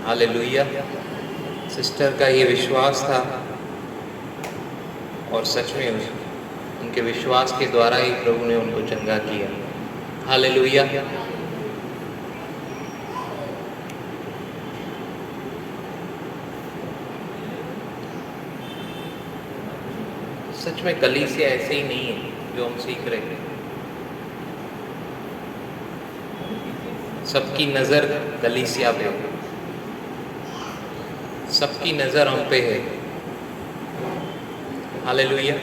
Hallelujah. Sister का ये विश्वास था और सच में उनके विश्वास के द्वारा ही प्रभु ने उनको चंगा किया। हालेलुया। सच में कलीसिया ऐसे ही नहीं है जो हम सीख रहे हैं। सबकी नजर कलीसिया पे है, सबकी नजर हम पे है। हालेलुया।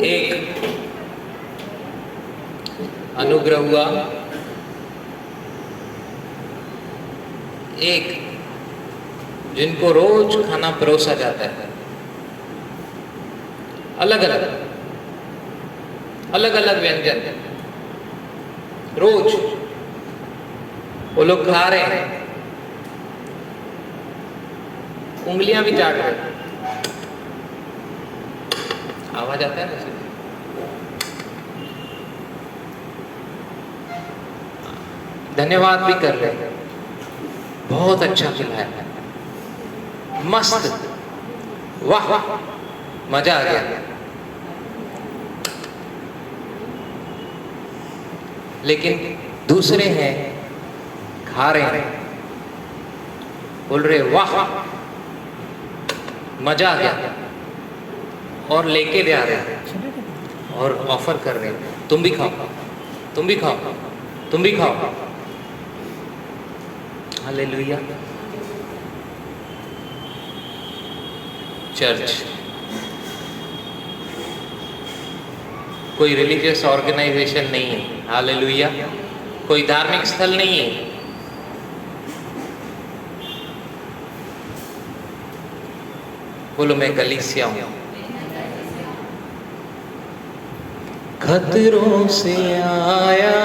एक अनुग्रह हुआ, एक जिनको रोज खाना परोसा जाता है, अलग अलग व्यंजन रोज वो लोग खा रहे हैं, उंगलियां भी चाट रहे हैं, आवाज आता है ना, धन्यवाद भी कर रहे हैं, बहुत अच्छा खिलाया है, मस्त, वाह मजा आ गया। लेकिन दूसरे हैं खा रहे हैं, बोल रहे वाह मजा आ गया, और लेके दे आ रहे हैं और ऑफर कर रहे हैं, तुम भी खाओ, तुम भी खाओ, तुम भी खाओ। हालेलुया। चर्च कोई रिलीजियस ऑर्गेनाइजेशन नहीं है। हालेलुया। कोई धार्मिक स्थल नहीं है। बोलो मैं कलीसिया हूं। खतरों से आया,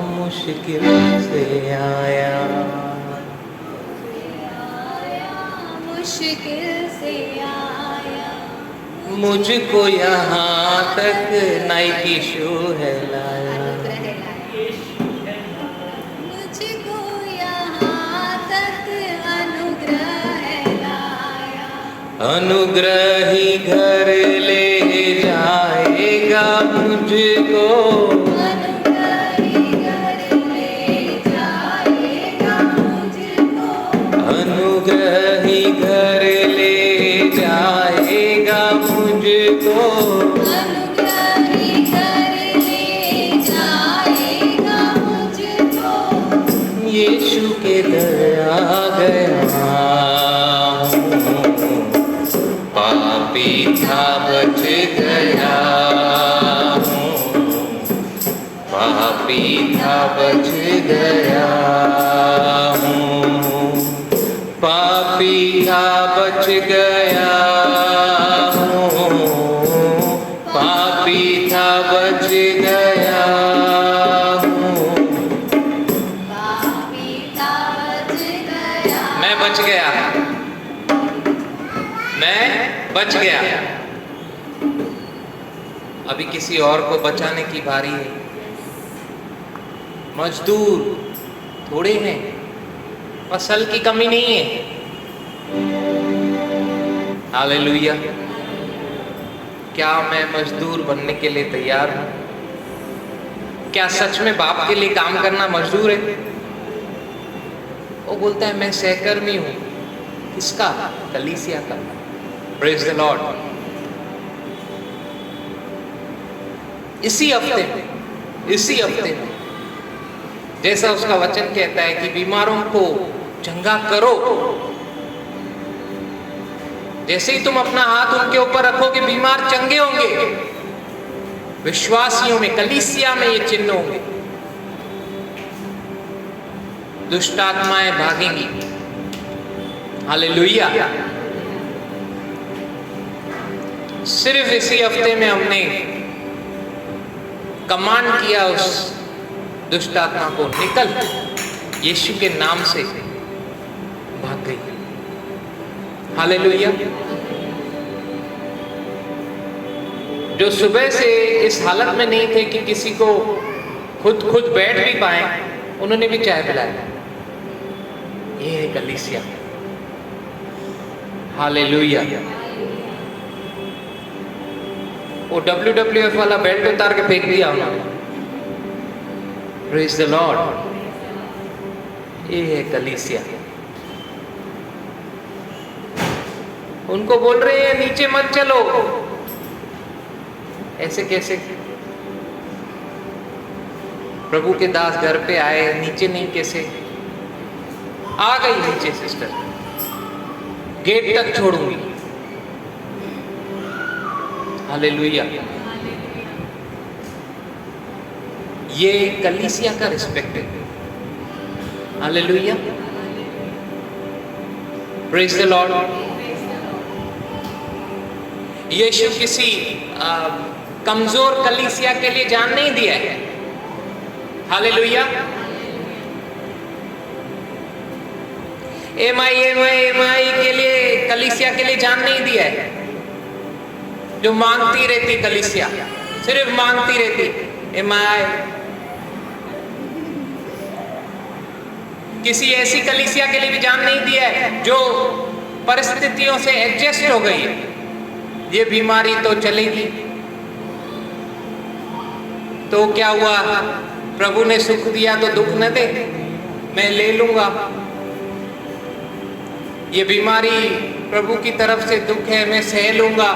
मुश्किल से आया, मुश्किल से आया, मुझको यहाँ तक नाइकी शू है लाया, मुझको यहाँ तक अनुग्रह है लाया, अनुग्रह ही घर ले जाएगा मुझको, अनुग्रह ही घर ले जाएगा मुझको, अनुग्रह ही घर ले जाएगा मुझको, अनुग्रह ही घर ले जाएगा मुझको, यीशु के दर आ गया हूँ, पापी था बच गया हूँ, पापी था बच गया हूँ, पापी था बच गया हूँ, पापी था बच गया हूँ, पापी था बच गया, मैं बच गया, मैं बच गया। अभी किसी और को बचाने की बारी है। मजदूर थोड़े हैं, फसल की कमी नहीं है। हालेलुया। क्या मैं मजदूर बनने के लिए तैयार हूं? क्या सच में बाप के लिए काम करना मजदूर है? वो बोलता है मैं सहकर्मी हूं। किसका? कलीसिया का। Praise the Lord. इसी हफ्ते में जैसा उसका वचन कहता है कि बीमारों को चंगा करो, जैसे ही तुम अपना हाथ उनके ऊपर रखोगे बीमार चंगे होंगे। विश्वासियों में, कलीसिया में ये चिन्ह होंगे। दुष्ट आत्माएं भागेंगी। हालेलुया। सिर्फ इसी हफ्ते में हमने कमांड किया उस दुष्ट आत्मा को, निकल, यीशु के नाम से भाग गई। हालेलुया। जो सुबह से इस हालत में नहीं थे कि किसी को खुद बैठ भी पाए, उन्होंने भी चाय पिलाया। ये है कलीसिया। हालेलुया। वो WWF वाला बेल्ट उतार के फेंक दिया उन्होंने। Praise the Lord. ये है कलीसिया। उनको बोल रहे हैं नीचे मत चलो। ऐसे कैसे? प्रभु के दास घर पे आए, नीचे नहीं कैसे? आ गई नीचे सिस्टर, गेट तक छोड़ूंगी। हालेलुया। ये कलीसिया का रिस्पेक्ट है। Hallelujah. Praise the lord. Yeshu किसी कमजोर कलीसिया के लिए जान नहीं दिया है। हालेलुया। एमआई के लिए, कलीसिया के लिए जान नहीं दिया है। जो मांगती रहती कलीसिया, सिर्फ मांगती रहती एमआई। किसी ऐसी कलीसिया के लिए भी जान नहीं दिया है जो परिस्थितियों से एडजस्ट हो गई है। ये बीमारी तो चलेगी, तो क्या हुआ? प्रभु ने सुख दिया तो दुख न दे, मैं ले लूंगा। ये बीमारी प्रभु की तरफ से दुख है, मैं सह लूंगा।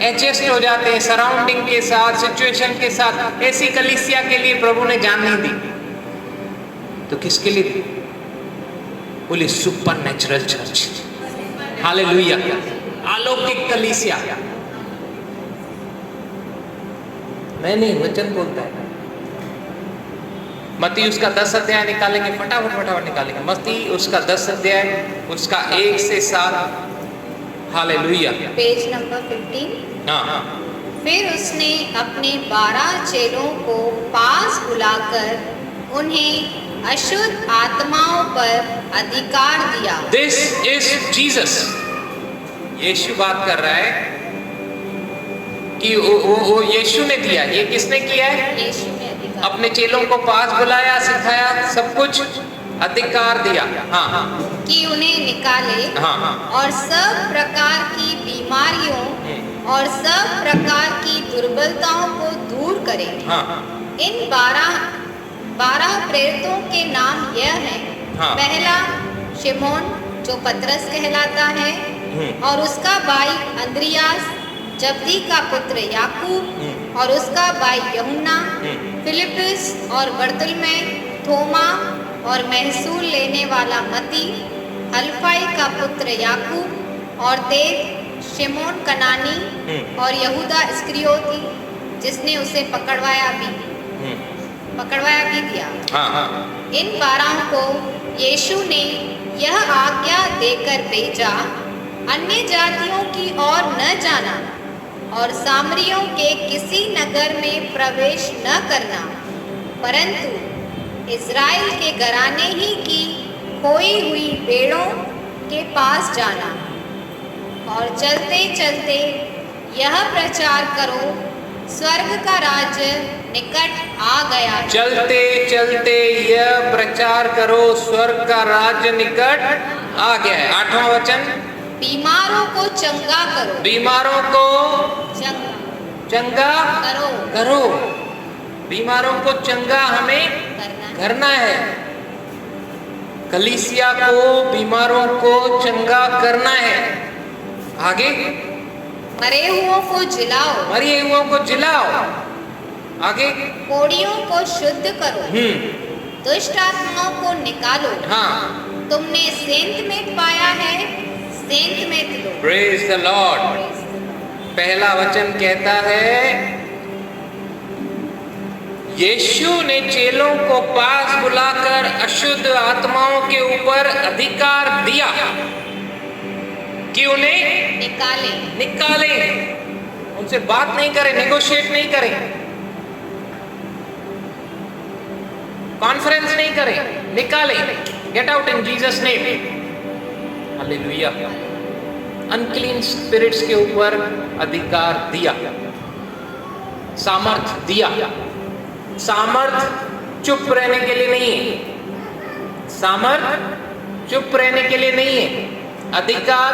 एडजस्ट हो जाते हैं सराउंडिंग के साथ, सिचुएशन के साथ। ऐसी कलीसिया के लिए प्रभु ने जान नहीं दी, तो किसके लिए दी? बोले सुपर नेचुरल चर्च। हालेलुया। अलौकिक कलीसिया। मैं नहीं, वचन बोलता है। मत्ती उसका 10 अध्याय निकालेंगे, फटाफट निकालेंगे। मत्ती उसका 10 अध्याय, उसका 1 से 7। हालेलुया। Page number 15। हाँ। फिर उसने अपने 12 चेलों को पास बुलाकर उन्हें अशुद्ध आत्माओं पर अधिकार दिया। This is Jesus. यीशु बात कर रहा है कि वो यीशु ने दिया। ये किसने किया है? यीशु ने अधिकार अपने चेलों को पास बुलाया, सिखाया, सब कुछ अधिकार दिया। हाँ। कि उन्हें निकाले हाँ। और सब प्रकार की बीमारियों और सब प्रकार की दुर्बलताओं को दूर करे। हाँ। इन 12 प्रेरितों के नाम यह हैं। हाँ। पहला शिमोन, जो पतरस कहलाता है, और उसका भाई अंद्रियास, जब्दी का पुत्र याकूब, और उसका भाई यूहन्ना, फिलिप्पुस और बरतुल्मै, थोमा और महसूल लेने वाला मती, हल्फाई का पुत्र याकूब और तेद, शिमोन कनानी और यहूदा इस्करियोती, जिसने उसे पकड़वाया भी दिया। हाँ। इन 12 को यीशु ने यह आज्ञा देकर भेजा, अन्य जातियों की ओर न जाना और सामरियों के किसी नगर में प्रवेश न करना, परंतु इज़राइल के घराने ही की खोई हुई भेड़ों के पास जाना। और चलते चलते यह प्रचार करो, स्वर्ग का राज्य निकट आ गया। चलते चलते यह प्रचार करो, स्वर्ग का राज्य निकट आ गया है। 8वां वचन, बीमारों को चंगा करो। बीमारों को चंगा करो। बीमारों को चंगा हमें करना है। कलीसिया को बीमारों को चंगा करना है। आगे, मरे हुओं को जिलाओ। आगे, कोढ़ियों को शुद्ध करो। दुष्ट आत्माओं को निकालो। हाँ। तुमने सेंत में पाया है, सेंत में दो। Praise the Lord. पहला वचन कहता है यीशु ने चेलों को पास बुलाकर अशुद्ध आत्माओं के ऊपर अधिकार दिया कि उन्हें निकाले। उनसे बात नहीं करें, नेगोशिएट नहीं करें, कॉन्फ्रेंस नहीं करें, निकाले। Get out in Jesus name. Hallelujah. Unclean spirits के ऊपर अधिकार दिया, सामर्थ दिया। सामर्थ चुप रहने के लिए नहीं है। सामर्थ चुप रहने के लिए नहीं है। अधिकार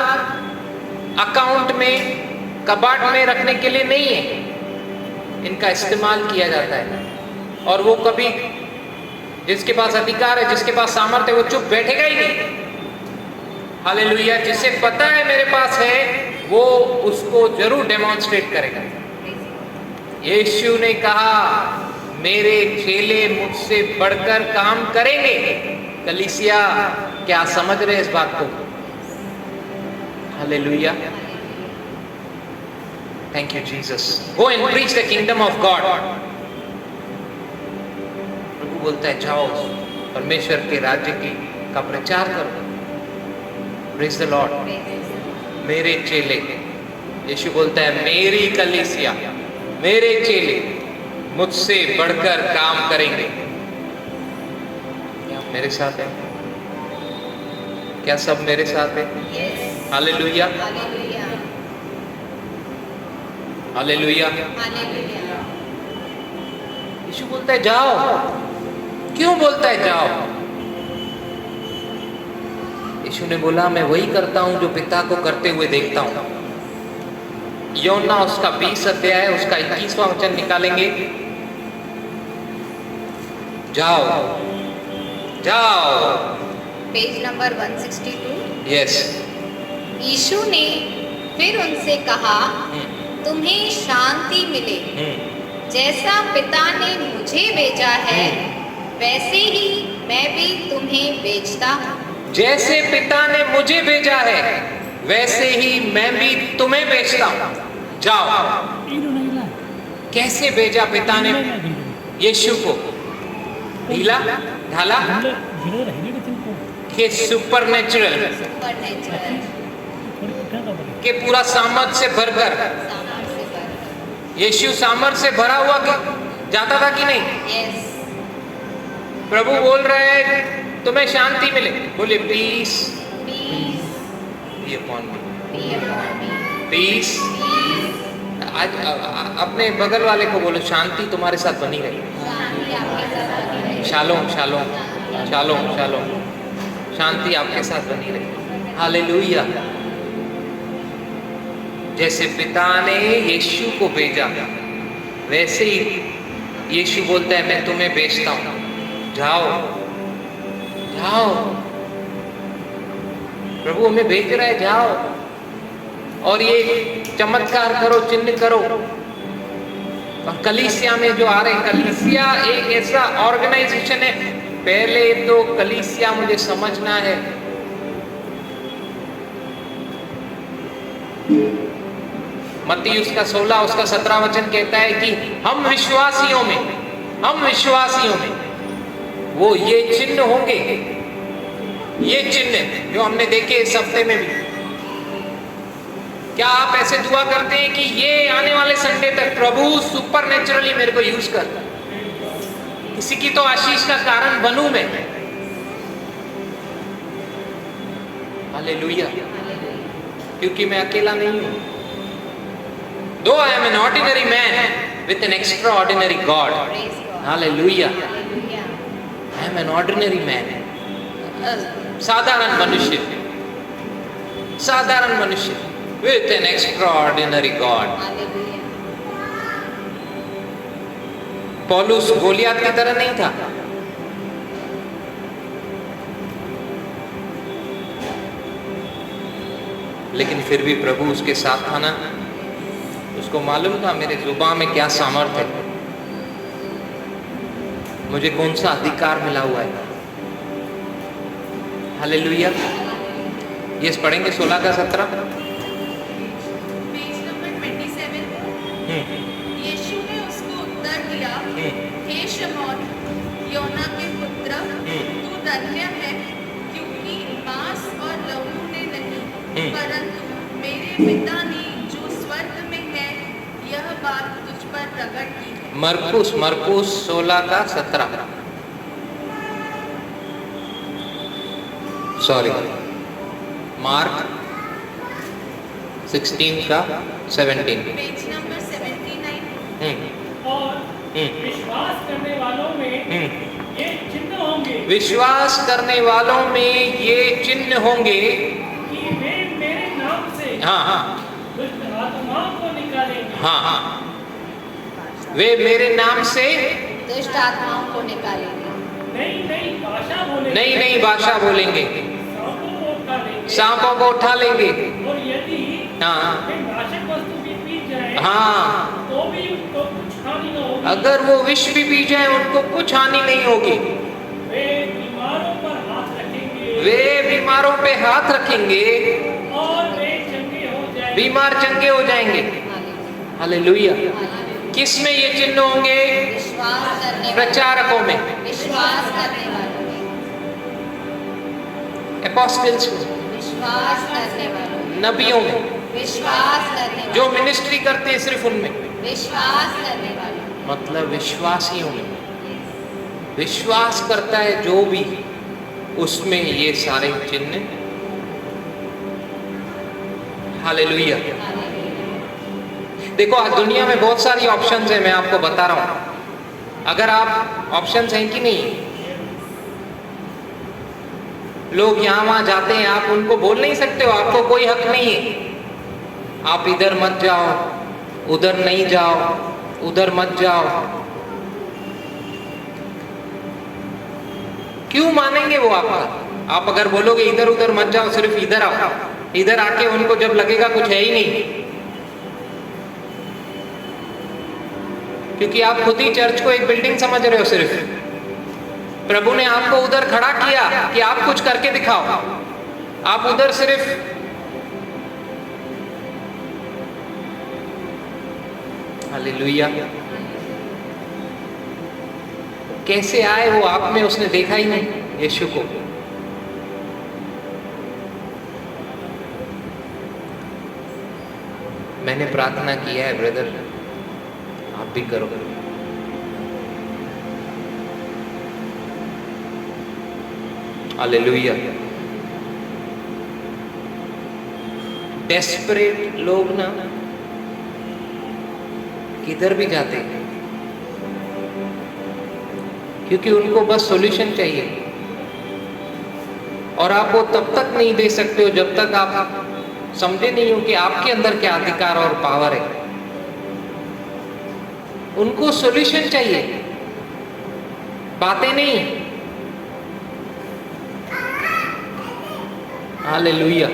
अकाउंट में, कबाट में रखने के लिए नहीं है। इनका इस्तेमाल किया जाता है। और वो कभी, जिसके पास अधिकार है, जिसके पास सामर्थ्य है, वो चुप बैठेगा ही नहीं। हालेलुया। जिसे पता है मेरे पास है, वो उसको जरूर डेमोन्स्ट्रेट करेगा। यीशु ने कहा मेरे चेले मुझसे बढ़कर काम करेंगे। कलीसिया, क्या समझ रहे इस बात को? Hallelujah. Thank you Jesus. Go and preach the kingdom of God. प्रभु बोलता है जाओ परमेश्वर के राज्य का प्रचार करो। Praise the lord. मेरे चेले, यीशु बोलता है मेरी कलीसिया, मेरे चेले मुझसे बढ़कर काम करेंगे। क्या मेरे साथ है? क्या सब मेरे साथ है? Hallelujah, hallelujah. यीशु बोलता है जाओ। क्यों बोलता है जाओ? यीशु ने बोला मैं वही करता हूं जो पिता को करते हुए देखता हूं। योना उसका 20 अध्याय, उसका 21वां वचन निकालेंगे। जाओ, जाओ। Page number 162। यस। यीशु ने फिर उनसे कहा तुम्हें शांति मिले। जैसा पिता ने मुझे भेजा है, वैसे ही मैं भी तुम्हें भेजता हूँ। जैसे पिता ने मुझे भेजा है, वैसे ही मैं भी तुम्हें भेजता हूँ। जाओ। कैसे भेजा पिता ने यीशु को? ढीला ढाला के सुपरनेचुरल के पूरा सामर्थ से भरकर। यीशु सामर्थ से भरा हुआ जाता था कि नहीं? यस। प्रभु बोल रहे हैं तुम्हें शांति मिले। बोले peace be upon me, peace. आज अपने बगल वाले को बोलो शांति तुम्हारे साथ बनी रही। Shalom shalom shalom shalom. शांति आपके साथ बनी रही। हालेलुया। जैसे पिता ने यीशु को भेजा, वैसे ही यीशु बोलता है मैं तुम्हें भेजता हूं। जाओ, जाओ। प्रभु हमें भेज रहा है, जाओ और ये चमत्कार करो, चिन्ह करो। और कलीसिया में जो आ रहे, कलीसिया एक ऐसा ऑर्गेनाइजेशन है। पहले तो कलीसिया मुझे समझना है। मत्ती उसका 16 उसका 17 वचन कहता है कि हम विश्वासियों में वो ये चिन्ह होंगे। ये चिन्ह जो हमने देखे इस हफ्ते में भी। क्या आप ऐसे दुआ करते हैं कि ये आने वाले संडे तक प्रभु सुपरनेचुरली मेरे को यूज कर, किसी की तो आशीष का कारण बनूं मैं। हालेलुया। क्योंकि मैं अकेला नहीं हूं। Though I am an ordinary man with an extraordinary God. Hallelujah. I am an ordinary man. साधारण मनुष्य with an extraordinary God. पौलुस गोलियात की तरह नहीं था। लेकिन फिर भी प्रभु उसके साथ था ना। उसको मालूम था मेरे जुबान में क्या सामर्थ्य है, मुझे कौन सा अधिकार मिला हुआ है। हालेलुया। ये पढ़ेंगे 16 का 17। Page number 27। यीशु ने उसको उत्तर दिया, हे शमौन योना के पुत्र, तू धन्य है, क्योंकि मांस और लहू ने नहीं, परंतु मेरे पिता ने जो स्वर्ग में है यह बात तुझ पर प्रकट की है। मरकुस 16 का 17। सॉरी, मार्क 16 का 17। Page number 79। और विश्वास करने वालों में विश्वास करने वालों में ये चिन्ह होंगे कि वे मेरे नाम से हाँ हाँ दुष्ट आत्माओं को निकालेंगे। हाँ हाँ वे मेरे नाम से दुष्ट आत्माओं को निकालेंगे, नई नई भाषा बोलेंगे, नई नई भाषा बोलेंगे, सांपों को उठा लेंगे, सांपों को उठा लेंगे, और यदि हाँ वे नाशक वस्तु भी पी जाए हाँ तो भी उनको कुछ हानि न होगी। अगर वो विष भी पी जाए उनको कुछ हानि नहीं होगी। वे बीमारों पर हाथ रखेंगे वे बीमारों पे हाथ रखेंगे और वे चंगे हो जाएंगे। बीमार चंगे हो जाएंगे। हालेलुया। किस में ये चिन्ह होंगे? विश्वास करने वाले, प्रचारकों में, विश्वास करने वालों में, एपोस्टल्स में, विश्वास करने वालों में, नबियों में, विश्वास करने जो वालों मिनिस्ट्री करते हैं सिर्फ उनमें, में, विश्वास करने वालों में, मतलब विश्वासियों में। विश्वास करता है जो भी, उसमें ये सारे चिन्ह। हालेलुया। देखो आज दुनिया में बहुत सारी ऑप्शंस है, मैं आपको बता रहा हूं। अगर आप ऑप्शंस हैं कि नहीं, लोग यहां वहां जाते हैं, आप उनको बोल नहीं सकते हो, आपको कोई हक नहीं है। आप इधर मत जाओ, उधर नहीं जाओ, उधर मत जाओ। क्यों मानेंगे वो आपका? आप अगर बोलोगे इधर उधर मत जाओ, सिर्फ इधर आओ, इधर आके उनको जब लगेगा कुछ है ही नहीं, क्योंकि आप खुद ही चर्च को एक बिल्डिंग समझ रहे हो। सिर्फ प्रभु ने आपको उधर खड़ा किया कि आप कुछ करके दिखाओ, आप उधर सिर्फ हालेलुया। कैसे आए वो आप में, उसने देखा ही नहीं यीशु को। मैंने प्रार्थना किया है ब्रदर, आप भी करो। हालेलुया। डेस्परेट लोग ना किधर भी जाते हैं, क्योंकि उनको बस सॉल्यूशन चाहिए, और आप वो तब तक नहीं दे सकते हो जब तक आप समझे नहीं हो कि आपके अंदर क्या अधिकार और पावर है। उनको सॉल्यूशन चाहिए, बातें नहीं। हालेलुया।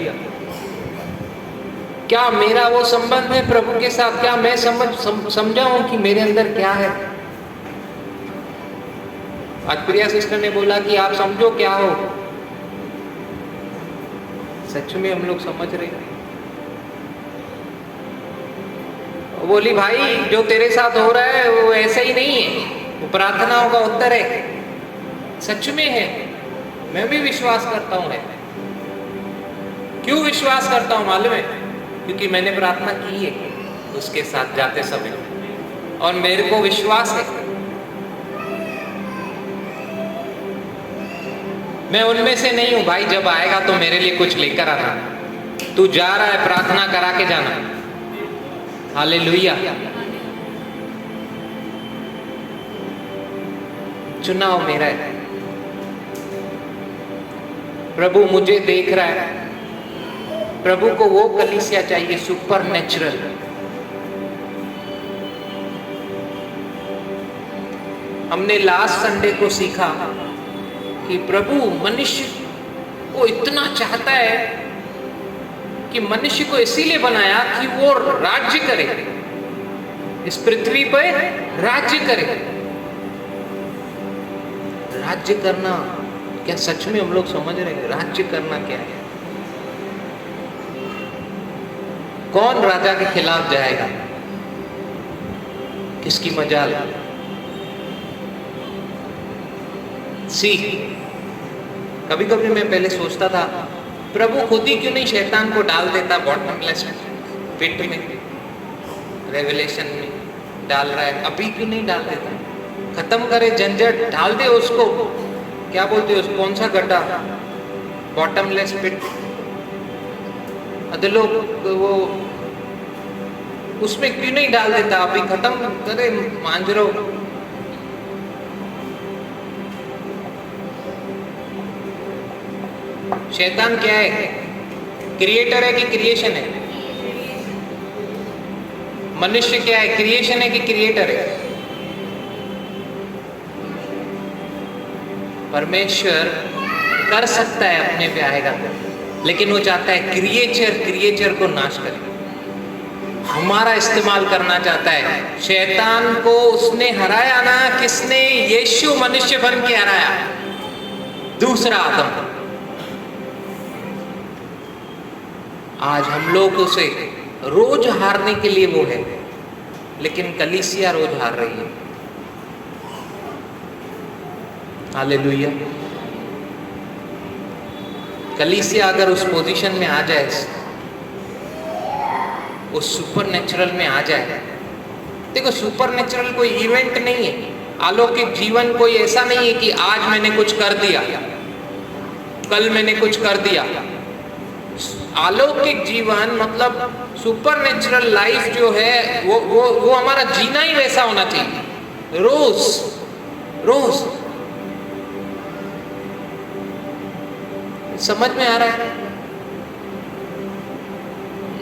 क्या मेरा वो संबंध है प्रभु के साथ? क्या मैं समझा हूं कि मेरे अंदर क्या है? आज प्रिया सिस्टर ने बोला कि आप समझो क्या हो। सच में हम लोग समझ रहे हैं। वो बोली भाई जो तेरे साथ हो रहा है वो ऐसा ही नहीं है, वो प्रार्थनाओं का उत्तर है। सच में है, मैं भी विश्वास करता हूं। क्यों विश्वास करता हूं मालूम है? क्योंकि मैंने प्रार्थना की है उसके साथ जाते समय, और मेरे को विश्वास है मैं उनमें से नहीं हूं। भाई जब आएगा तो मेरे लिए कुछ लेकर आना, तू जा रहा है प्रार्थना करा के जाना। हालेलुया। चुनाव मेरा है, प्रभु मुझे देख रहा है। प्रभु को वो कलीसिया चाहिए सुपर नेचुरल। हमने लास्ट संडे को सीखा कि प्रभु मनुष्य को इतना चाहता है कि मनुष्य को इसीलिए बनाया कि वो राज्य करे, इस पृथ्वी पर राज्य करे। राज्य करना क्या सच में हम लोग समझ रहे हैं? राज्य करना क्या है? कौन राजा के खिलाफ जाएगा? किसकी मजाल? कभी कभी मैं पहले सोचता था प्रभु खुद ही क्यों नहीं शैतान को डाल देता बॉटमलेस पिट में, रेवलेशन में डाल रहा है, अभी क्यों नहीं डाल देता? खत्म करे झंझट, डाल दे उसको। क्या बोलते हो उसको, कौन सा गड्ढा? बॉटमलेस पिट। अदलो वो उसमें क्यों नहीं डाल देता? अभी खत्म करे मांजरो। शैतान क्या है? क्रिएटर है कि क्रिएशन है? मनुष्य क्या है? क्रिएशन है कि क्रिएटर है? परमेश्वर कर सकता है, अपने पे आएगा, लेकिन वो चाहता है क्रिएचर को नाश करे, हमारा इस्तेमाल करना चाहता है। शैतान को उसने हराया ना, किसने? यीशु मनुष्य बन के हराया, दूसरा आदम। आज हम लोग उसे रोज हारने के लिए वो है, लेकिन कलीसिया रोज हार रही है। हालेलुया। कलीसिया अगर उस पोजीशन में आ जाए, उस सुपरनेचुरल में आ जाए। देखो, सुपरनेचुरल कोई इवेंट नहीं है, अलौकिक जीवन कोई ऐसा नहीं है कि आज मैंने कुछ कर दिया, कल मैंने कुछ कर दिया। अलौकिक जीवन मतलब सुपरनेचुरल लाइफ जो है वो हमारा जीना ही वैसा होना चाहिए, रोज। समझ में आ रहा है?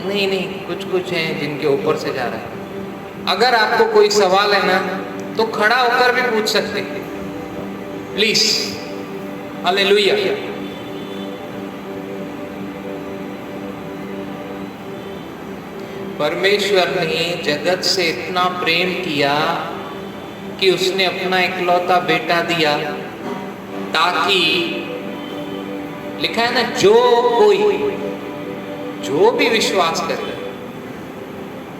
नहीं, कुछ हैं जिनके ऊपर से जा रहा है। अगर आपको कोई सवाल है ना, तो खड़ा होकर भी पूछ सकते हैं, प्लीज। हालेलुया। परमेश्वर ने जगत से इतना प्रेम किया कि उसने अपना इकलौता बेटा दिया, ताकि लिखा है ना, जो भी विश्वास करे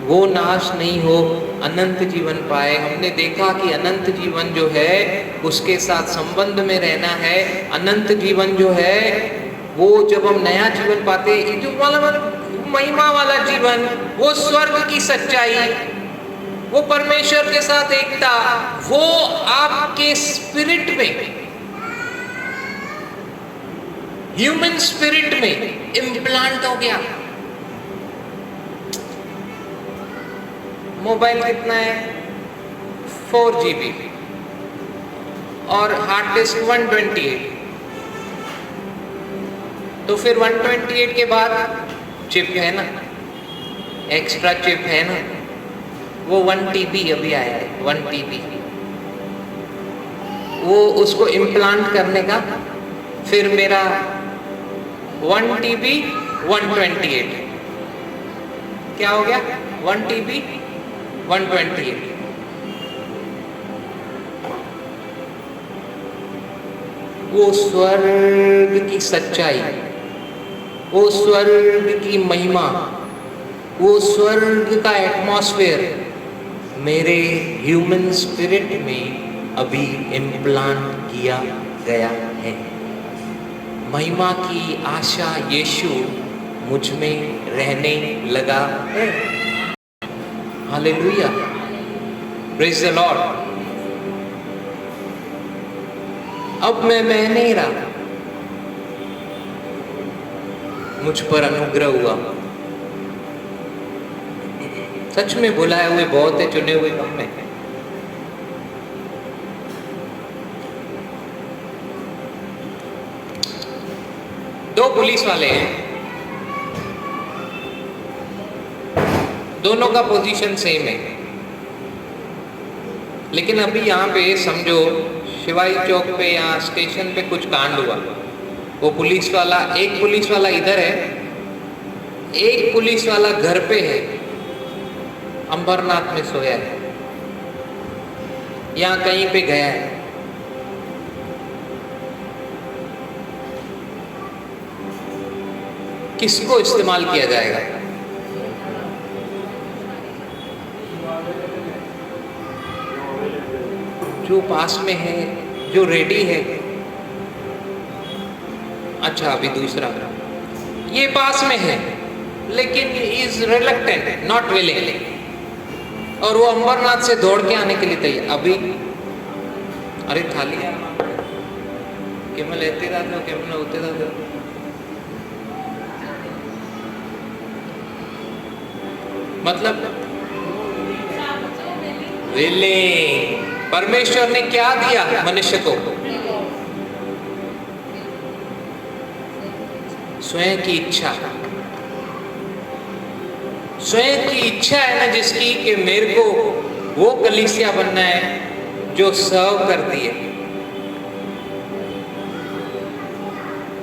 वो नाश नहीं हो, अनंत जीवन पाए। हमने देखा कि अनंत जीवन जो है उसके साथ संबंध में रहना है। अनंत जीवन जो है वो जब हम नया जीवन पाते, ये जो वाला महिमा वाला जीवन, वो स्वर्ग की सच्चाई, वो परमेश्वर के साथ एकता, वो आपके स्पिरिट में, ह्यूमन स्पिरिट में इम्प्लांट हो गया। मोबाइल कितना है? 4 GB और हार्ड डिस्क 128। तो फिर 128 के बाद चिप है ना, एक्स्ट्रा चिप है ना, वो 1 TB अभी आया है, 1 TB। वो उसको इम्प्लांट करने का, फिर मेरा 1 TB 128 क्या हो गया? 1 TB 128। वो स्वर्ग की सच्चाई, वो स्वर्ग की महिमा, वो स्वर्ग का एटमॉस्फेयर मेरे ह्यूमन स्पिरिट में अभी इम्प्लांट किया गया है। महिमा की आशा यीशु मुझ में रहने लगा है। Hallelujah, praise the Lord. अब मैं नहीं रहा, मुझ पर अनुग्रह हुआ। सच में बुलाए हुए बहुत है, चुने हुए कम में। दो पुलिस वाले हैं, दोनों का पोजीशन सेम है, लेकिन अभी यहाँ पे समझो शिवाजी चौक पे या स्टेशन पे कुछ कांड हुआ। वो पुलिस वाला, एक पुलिस वाला इधर है, एक पुलिस वाला घर पे है, अंबरनाथ में सोया है, या कहीं पे गया है। किसको इस्तेमाल किया जाएगा? जो पास में है, जो रेडी है। अच्छा, अभी दूसरा, ये पास में है लेकिन इज रिलक्टेंट, नॉट विलिंग, और वो अंबरनाथ से दौड़ के आने के लिए तैयार। अभी अरे थाली केवल लेते रहते हो, केवल होते रहते हो। मतलब विलिंग। परमेश्वर ने क्या दिया मनुष्य को? स्वयं की इच्छा, स्वयं की इच्छा है ना जिसकी कि मेरे को वो कलीसिया बनना है जो सर्व करती है।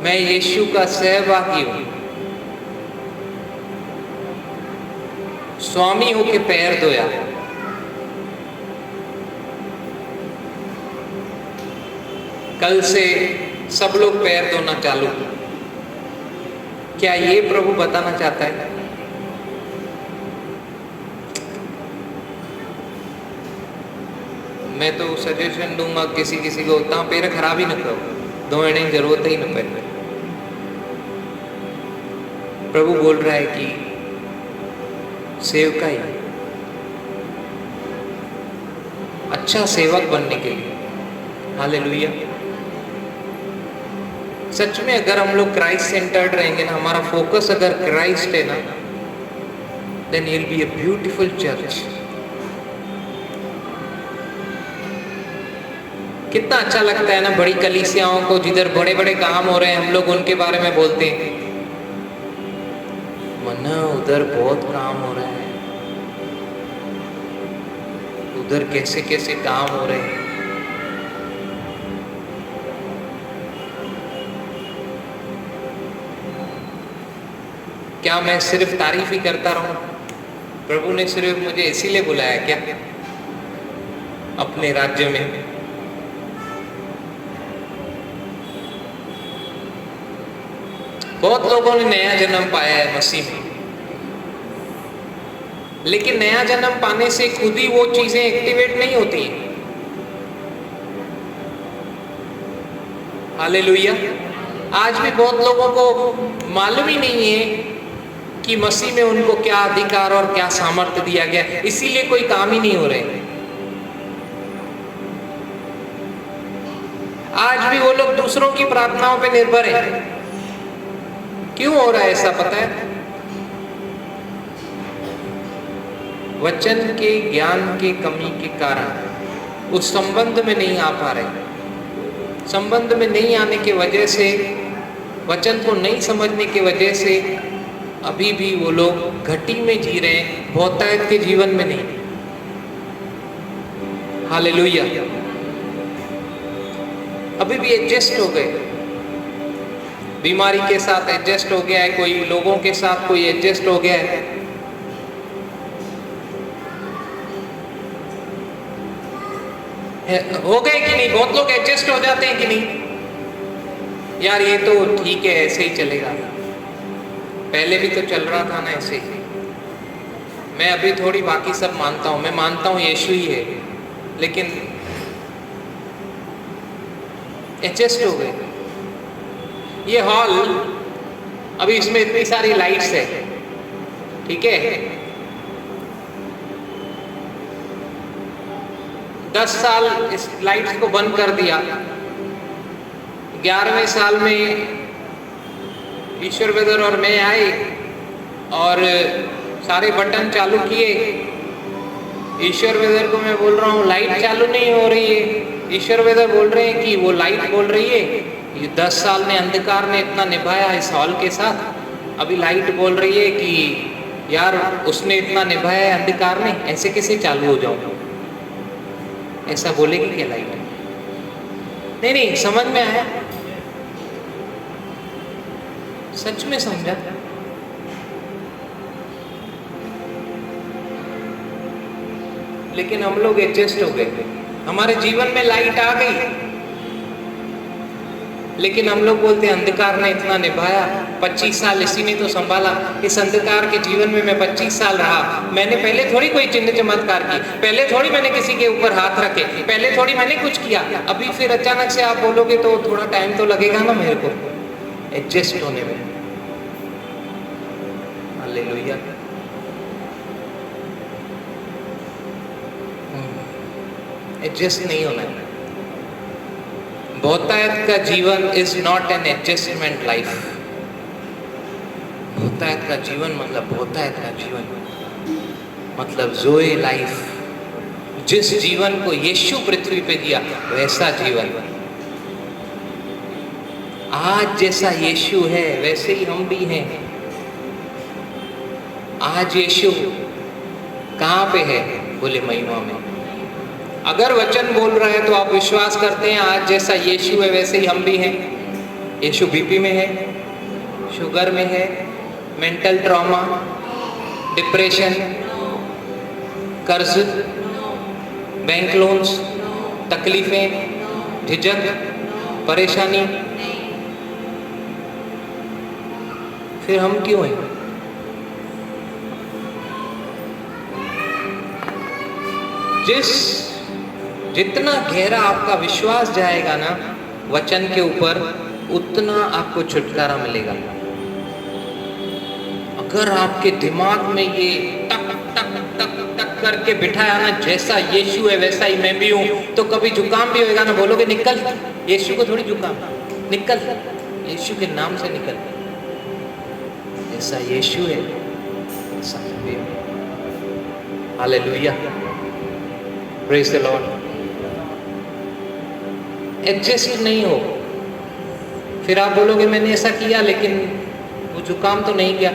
मैं यीशु का सहभागी हूं, स्वामी होके पैर धोया, कल से सब लोग पैर धोना चालू। क्या ये प्रभु बताना चाहता है? मैं तो सजेशन दूंगा किसी किसी को उतना पैर खराब ही न करो, धोने की जरूरत ही न पड़े। प्रभु बोल रहा है कि सेवकाई, अच्छा सेवक बनने के लिए। हालेलुया। सच में अगर हम लोग क्राइस्ट सेंटर्ड रहेंगे ना, हमारा फोकस अगर क्राइस्ट है ना, then it will be a beautiful church. कितना अच्छा लगता है ना बड़ी कलीसियाओं को, जिधर बड़े बड़े काम हो रहे हैं हम लोग उनके बारे में बोलते हैं, मना उधर बहुत काम हो रहा है, उधर कैसे कैसे काम हो रहे हैं। क्या मैं सिर्फ तारीफ ही करता रहूं? प्रभु ने सिर्फ मुझे इसीलिए बुलाया क्या अपने राज्य में? बहुत लोगों ने नया जन्म पाया है मसीह में, लेकिन नया जन्म पाने से खुद ही वो चीजें एक्टिवेट नहीं होती। हालेलुया। आज भी बहुत लोगों को मालूम ही नहीं है कि मसीह में उनको क्या अधिकार और क्या सामर्थ्य दिया गया, इसीलिए कोई काम ही नहीं हो रहे। आज भी वो लोग दूसरों की प्रार्थनाओं पे निर्भर हैं। क्यों हो रहा है ऐसा पता है? वचन के ज्ञान के कमी के कारण उस संबंध में नहीं आ पा रहे। संबंध में नहीं आने के वजह से, वचन को नहीं समझने के वजह से अभी भी वो लोग घटी में जी रहे हैं, बहुतायत के जीवन में नहीं। हालेलुया। अभी भी एडजस्ट हो गए, बीमारी के साथ एडजस्ट हो गया है, कोई लोगों के साथ कोई एडजस्ट हो गया है। हो गए कि नहीं? बहुत लोग एडजस्ट हो जाते हैं कि नहीं? यार ये तो ठीक है, ऐसे ही चलेगा, पहले भी तो चल रहा था ना ऐसे ही। मैं अभी थोड़ी बाकी सब मानता हूँ, मैं मानता हूँ यीशु ही है, लेकिन एडजस्ट हो गए। ये हॉल, अभी इसमें इतनी सारी लाइट्स है, ठीक है, 10 साल इस लाइट्स को बंद कर दिया, 11वें साल में ईश्वर वेदर और मैं आए और सारे बटन चालू किए। ईश्वर वेदर को मैं बोल रहा हूँ लाइट चालू नहीं हो रही है, ईश्वर वेदर बोल रहे हैं कि वो लाइट बोल रही है। ये 10 साल ने अंधकार ने इतना निभाया इस हॉल के साथ, अभी लाइट बोल रही है कि यार उसने इतना निभाया है अंधकार ने, ऐसे कैसे चालू हो जाऊं? ऐसा बोलेगी क्या लाइट? नहीं नहीं, समझ में आया? सच में समझा? लेकिन हम लोग एडजस्ट हो गए, हमारे जीवन में लाइट आ गई, लेकिन हम लोग बोलते हैं अंधकार ने इतना निभाया, 25 साल इसी ने तो संभाला। इस अंधकार के जीवन में मैं 25 साल रहा, मैंने पहले थोड़ी कोई चिन्ह चमत्कार की, पहले थोड़ी मैंने किसी के ऊपर हाथ रखे, पहले थोड़ी मैंने कुछ किया। अभी फिर अचानक से आप बोलोगे तो थोड़ा टाइम तो लगेगा ना मेरे को एडजस्ट होने में। हालेलुया। एडजस्ट नहीं होना है। बहुतायत का जीवन is not an adjustment life. बहुतायत का जीवन मतलब बहुतायत का जीवन मतलब जोए लाइफ, जिस जीवन को यीशु पृथ्वी पे दिया वैसा जीवन। आज जैसा यीशु है वैसे ही हम भी हैं। आज यीशु कहाँ पे है? बोले महिमा में। अगर वचन बोल रहा है तो आप विश्वास करते हैं आज जैसा यीशु है वैसे ही हम भी हैं। यीशु बीपी में है, शुगर में है, मेंटल ट्रॉमा, डिप्रेशन, कर्ज, बैंक लोन्स, तकलीफें, झिझक, परेशानी, फिर हम क्यों हैं? जितना गहरा आपका विश्वास जाएगा ना वचन के ऊपर, उतना आपको छुटकारा मिलेगा। अगर आपके दिमाग में ये टक टक टक टक करके बिठाया ना जैसा यीशु है वैसा ही मैं भी हूं, तो कभी जुकाम भी होएगा ना बोलोगे निकल, यीशु को थोड़ी जुकाम, निकल, यीशु के नाम से निकल। जैसा यीशु है वैसा मैं भी हूं। Hallelujah, praise the Lord. Adjust नहीं हो, फिर आप बोलोगे मैंने ऐसा किया लेकिन वो जुकाम तो नहीं गया।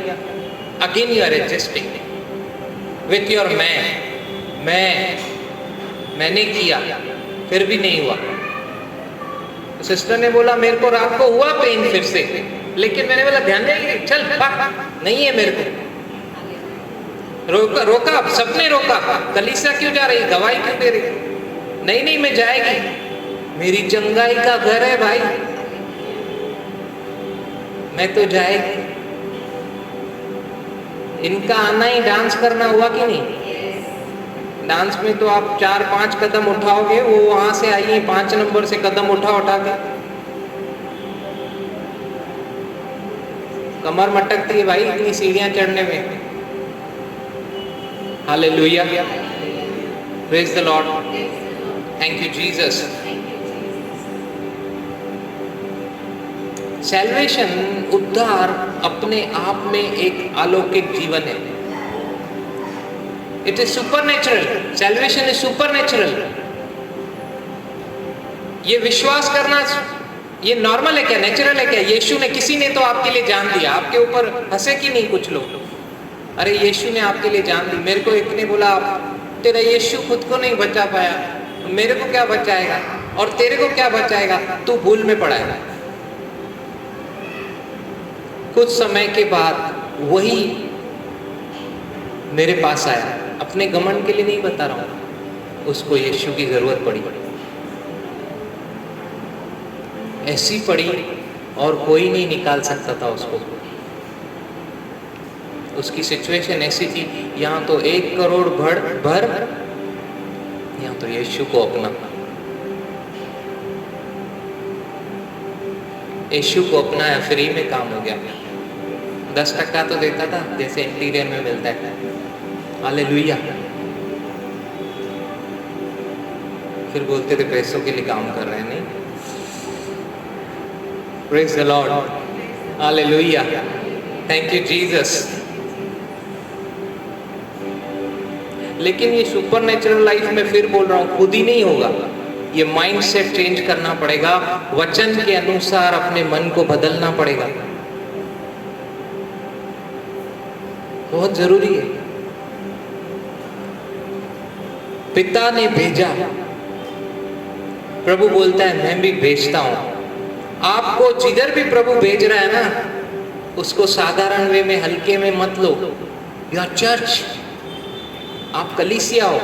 Again you are adjusting with your मैंने किया फिर भी नहीं हुआ। तो सिस्टर ने बोला मेरे को रात को हुआ पेन फिर से, लेकिन मैंने बोला ध्यान देंगे, चल नहीं है मेरे को। रोका सबने रोका, कलीसिया क्यों जा रही, गवाही क्यों दे रही? नहीं मैं जाएगी, मेरी चंगाई का घर है भाई, मैं तो जाएगी। इनका आना ही डांस करना हुआ कि नहीं? डांस में तो आप 4-5 कदम उठाओगे, वो वहां से आई है 5 नंबर से कदम उठा के कमर मटकती है भाई इतनी सीढ़ियां चढ़ने में। Hallelujah, praise the Lord, thank you Jesus. Salvation, उद्धार अपने आप में एक अलौकिक जीवन है। It is supernatural, salvation is supernatural. ये विश्वास करना ये नॉर्मल है क्या, नेचुरल है क्या? यीशु ने, किसी ने तो आपके लिए जान दिया, आपके ऊपर हंसे कि नहीं कुछ लोग? अरे यीशु ने आपके लिए जान दी। मेरे को एक ने बोला तेरा यीशु खुद को नहीं बचा पाया, मेरे को क्या बचाएगा, और तेरे को क्या बचाएगा, तू भूल में पड़ा है। कुछ समय के बाद वही मेरे पास आया, अपने घमंड के लिए नहीं बता रहा हूं, उसको यीशु की जरूरत पड़ी, ऐसी पड़ी और कोई नहीं निकाल सकता था उसको। उसकी सिचुएशन ऐसी थी, यहाँ तो 1 करोड़ भर, यहाँ तो यीशु को अपना, यीशु को अपनाया, फ्री में काम हो गया। 10% तो देता था जैसे इंटीरियर में मिलता है। हालेलुया। फिर बोलते थे पैसों के लिए काम कर रहे हैं, नहीं। Praise the Lord, hallelujah, thank you Jesus. लेकिन ये सुपरनेचुरल लाइफ में फिर बोल रहा हूँ खुद ही नहीं होगा, ये माइंड सेट चेंज करना पड़ेगा, वचन के अनुसार अपने मन को बदलना पड़ेगा, बहुत जरूरी है। पिता ने भेजा, प्रभु बोलता है मैं भी भेजता हूं। आपको जिधर भी प्रभु भेज रहा है ना, उसको साधारण वे में, हल्के में मत लो। योर चर्च, आप कलीसिया हो,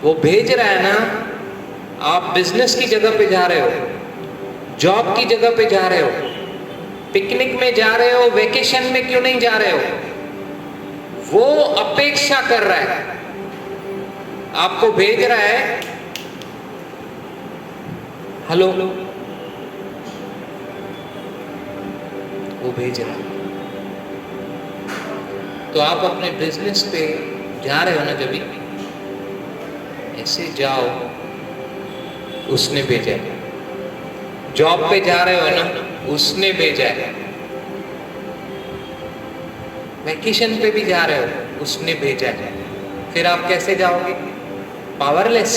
वो भेज रहा है ना। आप बिजनेस की जगह पे जा रहे हो, जॉब की जगह पे जा रहे हो, पिकनिक में जा रहे हो, वेकेशन में क्यों नहीं जा रहे हो, वो अपेक्षा कर रहा है, आपको भेज रहा है। हेलो, वो भेज रहा है। तो आप अपने बिजनेस पे जा रहे हो ना, जब भी ऐसे जाओ, उसने भेजा है। जॉब पे जा रहे हो ना, उसने भेजा है। वैकेशन पे भी जा रहे हो, उसने भेजा है। फिर आप कैसे जाओगे? पावरलेस।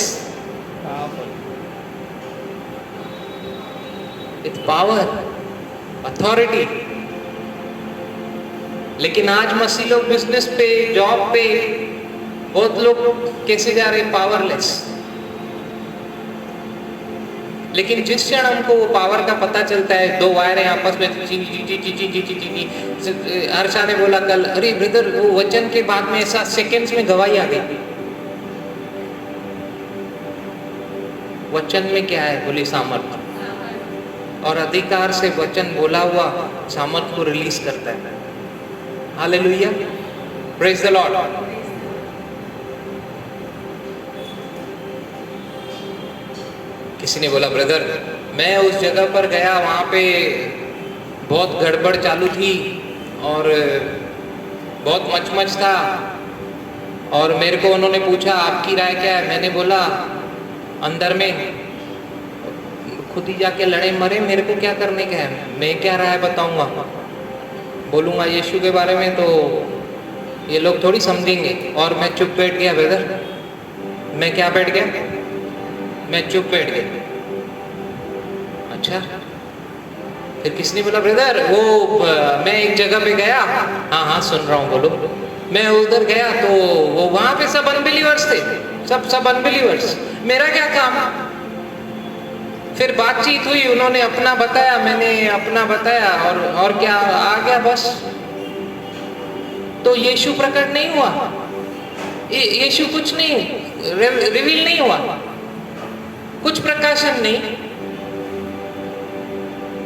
With power, authority. लेकिन आज मसीह लोग बिजनेस पे, जॉब पे, बहुत लोग कैसे जा रहे, पावरलेस। लेकिन जिस क्षण हमको वो पावर का पता चलता है, दो वायरें आपस में ची ची ची ची ची ची ची ची, हर्षा ने बोला कल, अरे ब्रदर वो वचन के बाद में ऐसा सेकंड्स में गवाही आ गई। वचन में क्या है, बोली सामर्थ, और अधिकार से वचन बोला हुआ सामर्थ को रिलीज करता है। Hallelujah, praise the Lord. किसी ने बोला ब्रदर मैं उस जगह पर गया, वहाँ पे बहुत गड़बड़ चालू थी और बहुत मचमच था, और मेरे को उन्होंने पूछा आपकी राय क्या है। मैंने बोला अंदर में खुद ही जाके लड़े मरे, मेरे को क्या करने का है, मैं क्या राय बताऊंगा, बोलूँगा यीशु के बारे में तो ये लोग थोड़ी समझेंगे। और मैं चुप बैठ गया ब्रदर, मैं क्या बैठ गया, मैं चुप बैठ गया। अच्छा, फिर किसने बोला ब्रदर वो मैं एक जगह पे गया, हाँ हाँ सुन रहा हूँ बोलो, मैं उधर गया तो वो वहाँ पे सब अनबिलीवर्स थे, सब अनबिलीवर्स, मेरा क्या काम। फिर बातचीत हुई, उन्होंने अपना बताया, मैंने अपना बताया, और क्या आ गया बस। तो यीशु प्रकट नहीं हुआ, यीशु कुछ नहीं रिवील नहीं हुआ, कुछ प्रकाशन नहीं।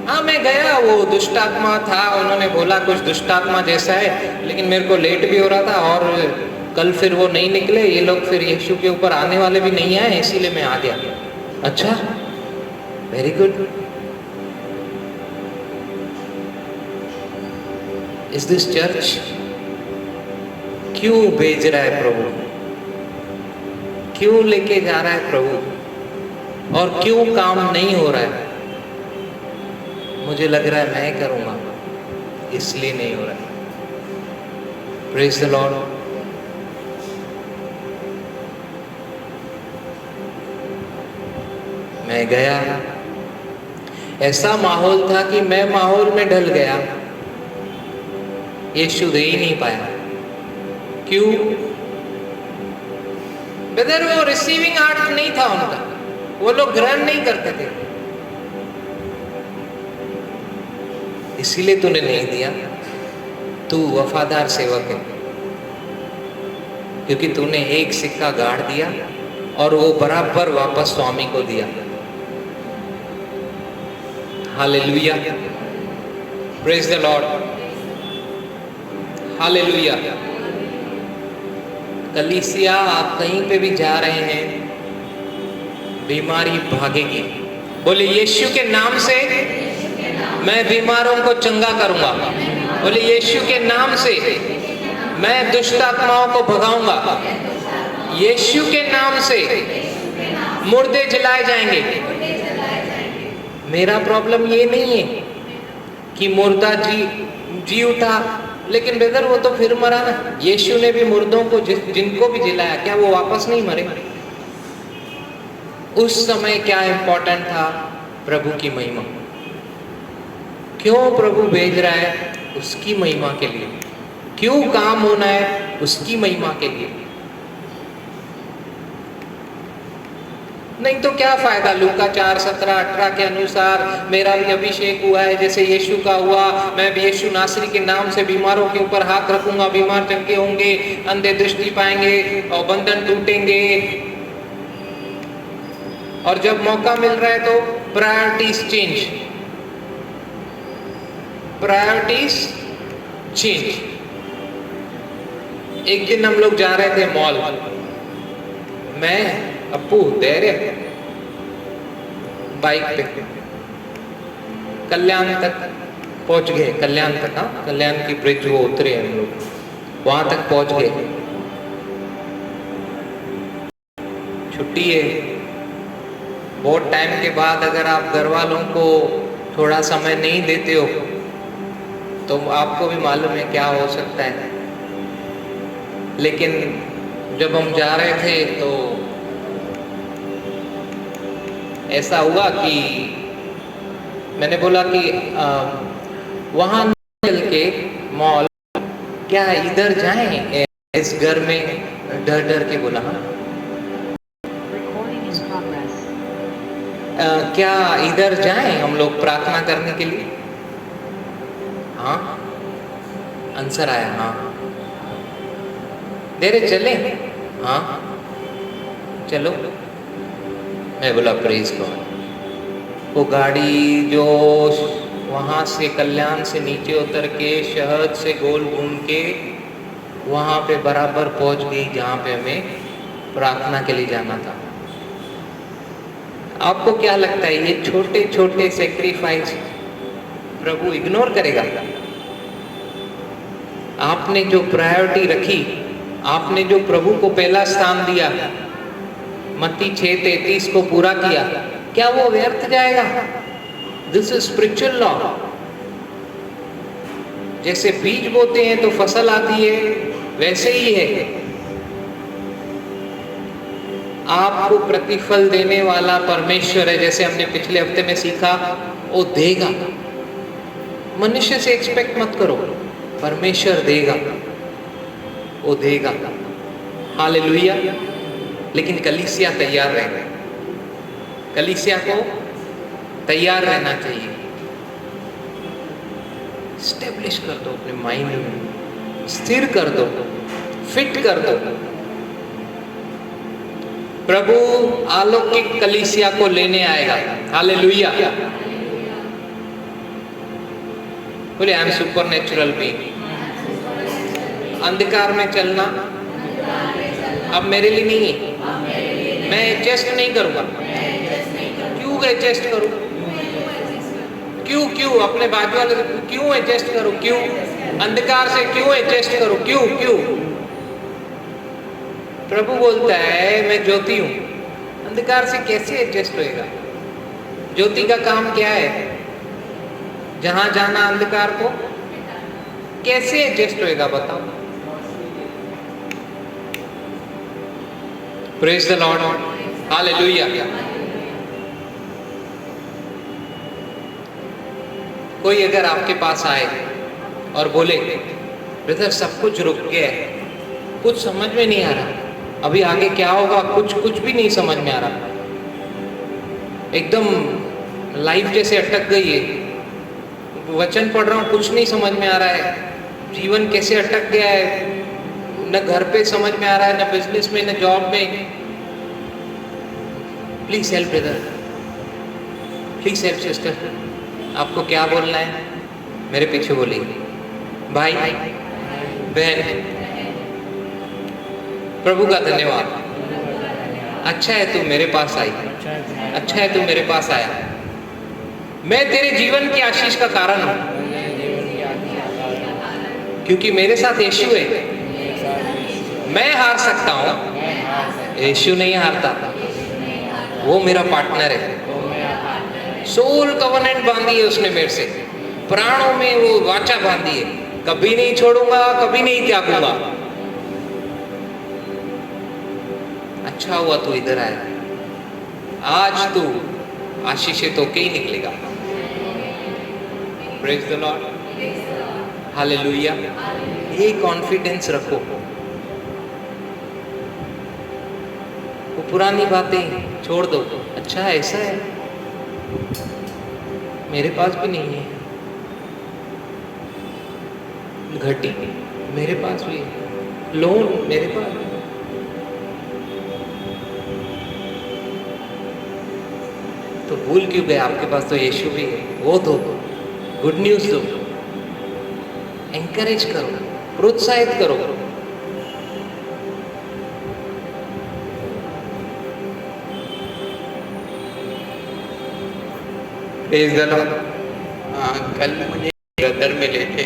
हाँ मैं गया, वो दुष्ट आत्मा था, उन्होंने बोला कुछ दुष्ट आत्मा जैसा है, लेकिन मेरे को लेट भी हो रहा था, और कल फिर वो नहीं निकले ये लोग, फिर यीशु के ऊपर आने वाले भी नहीं आए, इसीलिए मैं आ गया। अच्छा, very good. Is this church? क्यों भेज रहा है प्रभु, क्यों लेके जा रहा है प्रभु, और क्यों काम नहीं हो रहा है? मुझे लग रहा है मैं करूंगा, इसलिए नहीं हो रहा है। Praise the Lord. मैं गया, ऐसा माहौल था कि मैं माहौल में ढल गया, यीशु दे ही नहीं पाया। क्यों ब्रदर? वो रिसीविंग आर्ट नहीं था उनका, वो लोग ग्रहण नहीं करते थे, इसीलिए तूने नहीं दिया। तू वफादार सेवक है, क्योंकि तूने एक सिक्का गाड़ दिया और वो बराबर वापस स्वामी को दिया। Hallelujah, praise the Lord, hallelujah. कलीसिया, आप कहीं पे भी जा रहे हैं, बीमारी भागेगी। बोले यीशु के नाम से मैं बीमारों को चंगा करूंगा। बोले यीशु के नाम से मैं दुष्ट आत्माओं को भगाऊंगा। यीशु के नाम से मुर्दे जलाए जाएंगे। मेरा प्रॉब्लम ये नहीं है कि मुर्दा जी उठा, लेकिन ब्रदर वो तो फिर मरा ना। यीशु ने भी मुर्दों को जिनको भी जिलाया, क्या वो वापस नहीं मरे? उस समय क्या इंपॉर्टेंट था? प्रभु की महिमा। क्यों प्रभु भेज रहा है? उसकी महिमा के लिए। क्यों काम होना है? उसकी महिमा के लिए। नहीं तो क्या फायदा? लूका 4:17-18 के अनुसार मेरा भी अभिषेक हुआ है जैसे यीशु का हुआ, मैं भी यीशु नासरी के नाम से बीमारों के ऊपर हाथ रखूंगा, बीमार चंगे होंगे, अंधे दृष्टि पाएंगे और बंधन टूटेंगे। और जब मौका मिल रहा है तो प्रायोरिटीज चेंज, प्रायोरिटीज चेंज। एक दिन हम लोग जा रहे थे मॉल, मैं अपू धैर्य बाइक पे कल्याण तक पहुंच गए। कल्याण तक, हाँ कल्याण की ब्रिज वो उतरे हम लोग, वहां तक पहुंच गए। छुट्टी है, बहुत टाइम के बाद अगर आप घर वालों को थोड़ा समय नहीं देते हो तो आपको भी मालूम है क्या हो सकता है। लेकिन जब हम जा रहे थे तो ऐसा हुआ कि मैंने बोला कि वहाँ चल के मॉल, क्या इधर जाएं इस घर में, डर डर के बोला। हाँ, Recording in progress. क्या इधर जाएं हम लोग प्रार्थना करने के लिए? हाँ, आंसर आया हाँ। देरे चले? हाँ चलो। मैं बोला प्रेज गॉड। वो गाड़ी जो वहाँ से कल्याण से नीचे उतर के शहद से गोल घूम के वहाँ पे बराबर पहुँच गई जहाँ पे हमें प्रार्थना के लिए जाना था। आपको क्या लगता है ये छोटे छोटे सेक्रीफाइस प्रभु इग्नोर करेगा? आपने जो प्रायोरिटी रखी, आपने जो प्रभु को पहला स्थान दिया, मत्ती 6:33 को पूरा किया, क्या वो व्यर्थ जाएगा? This is spiritual law. जैसे बीज बोते हैं तो फसल आती है, वैसे ही है। आपको प्रतिफल देने वाला परमेश्वर है। जैसे हमने पिछले हफ्ते में सीखा, वो देगा। मनुष्य से एक्सपेक्ट मत करो, परमेश्वर देगा, वो देगा। हालेलुया। लेकिन कलीसिया तैयार रहेगा। कलीसिया को तैयार रहना चाहिए। स्टेब्लिश कर दो अपने माइंड में, स्थिर कर दो, फिट कर दो। प्रभु अलौकिक कलीसिया को लेने आएगा। हालेलुया। बोले आई एम सुपरनेचुरल बीइंग। अंधकार में चलना अब मेरे लिए नहीं है। मैं एडजस्ट नहीं करूंगा। क्यों एडजस्ट करूं? क्यों अपने बाजू वाले क्यों एडजस्ट करूं? क्यों अंधकार से क्यों एडजस्ट करूं? क्यों? प्रभु बोलता है मैं ज्योति हूं। अंधकार से कैसे एडजस्ट होएगा? ज्योति का काम क्या है? जहां जाना अंधकार को कैसे एडजस्ट होएगा बताओ? Praise the Lord. हालेलुया। कोई अगर आपके पास आए और बोले ब्रदर सब कुछ रुक गया है, कुछ समझ में नहीं आ रहा, अभी आगे क्या होगा कुछ भी नहीं समझ में आ रहा, एकदम लाइफ जैसे अटक गई है, वचन पढ़ रहा हूँ कुछ नहीं समझ में आ रहा है, जीवन कैसे अटक गया है, न घर पे समझ में आ रहा है, न बिजनेस में, न जॉब में। Please help brother, please help sister. आपको क्या बोलना है मेरे पीछे बोलिए। भाई बहन, प्रभु का धन्यवाद। अच्छा है तू मेरे पास आई, अच्छा है तू मेरे पास आया। मैं तेरे जीवन की आशीष का कारण हूं, क्योंकि मेरे साथ यीशु है। मैं हार सकता हूं, यीशु नहीं हारता। वो मेरा पार्टनर है। सोल कवनेंट बांधी है उसने मेरे से, प्राणों में वो वाचा बांधी है, कभी नहीं छोड़ूंगा, कभी नहीं त्यागूंगा। अच्छा हुआ तू इधर आया, आज तू आशीषित होके ही निकलेगा। Praise the Lord. हालेलुया। ये कॉन्फिडेंस रखो। वो पुरानी बातें छोड़ दो। अच्छा ऐसा है, मेरे पास भी नहीं है, घटी मेरे पास भी है, लोन मेरे पास भी। तो भूल क्यों गए? आपके पास तो यीशु भी है। वो दो, गुड न्यूज दो, एंकरेज करो, प्रोत्साहित करो। Praise the Lord. कल मुझे ब्रदर मिले थे,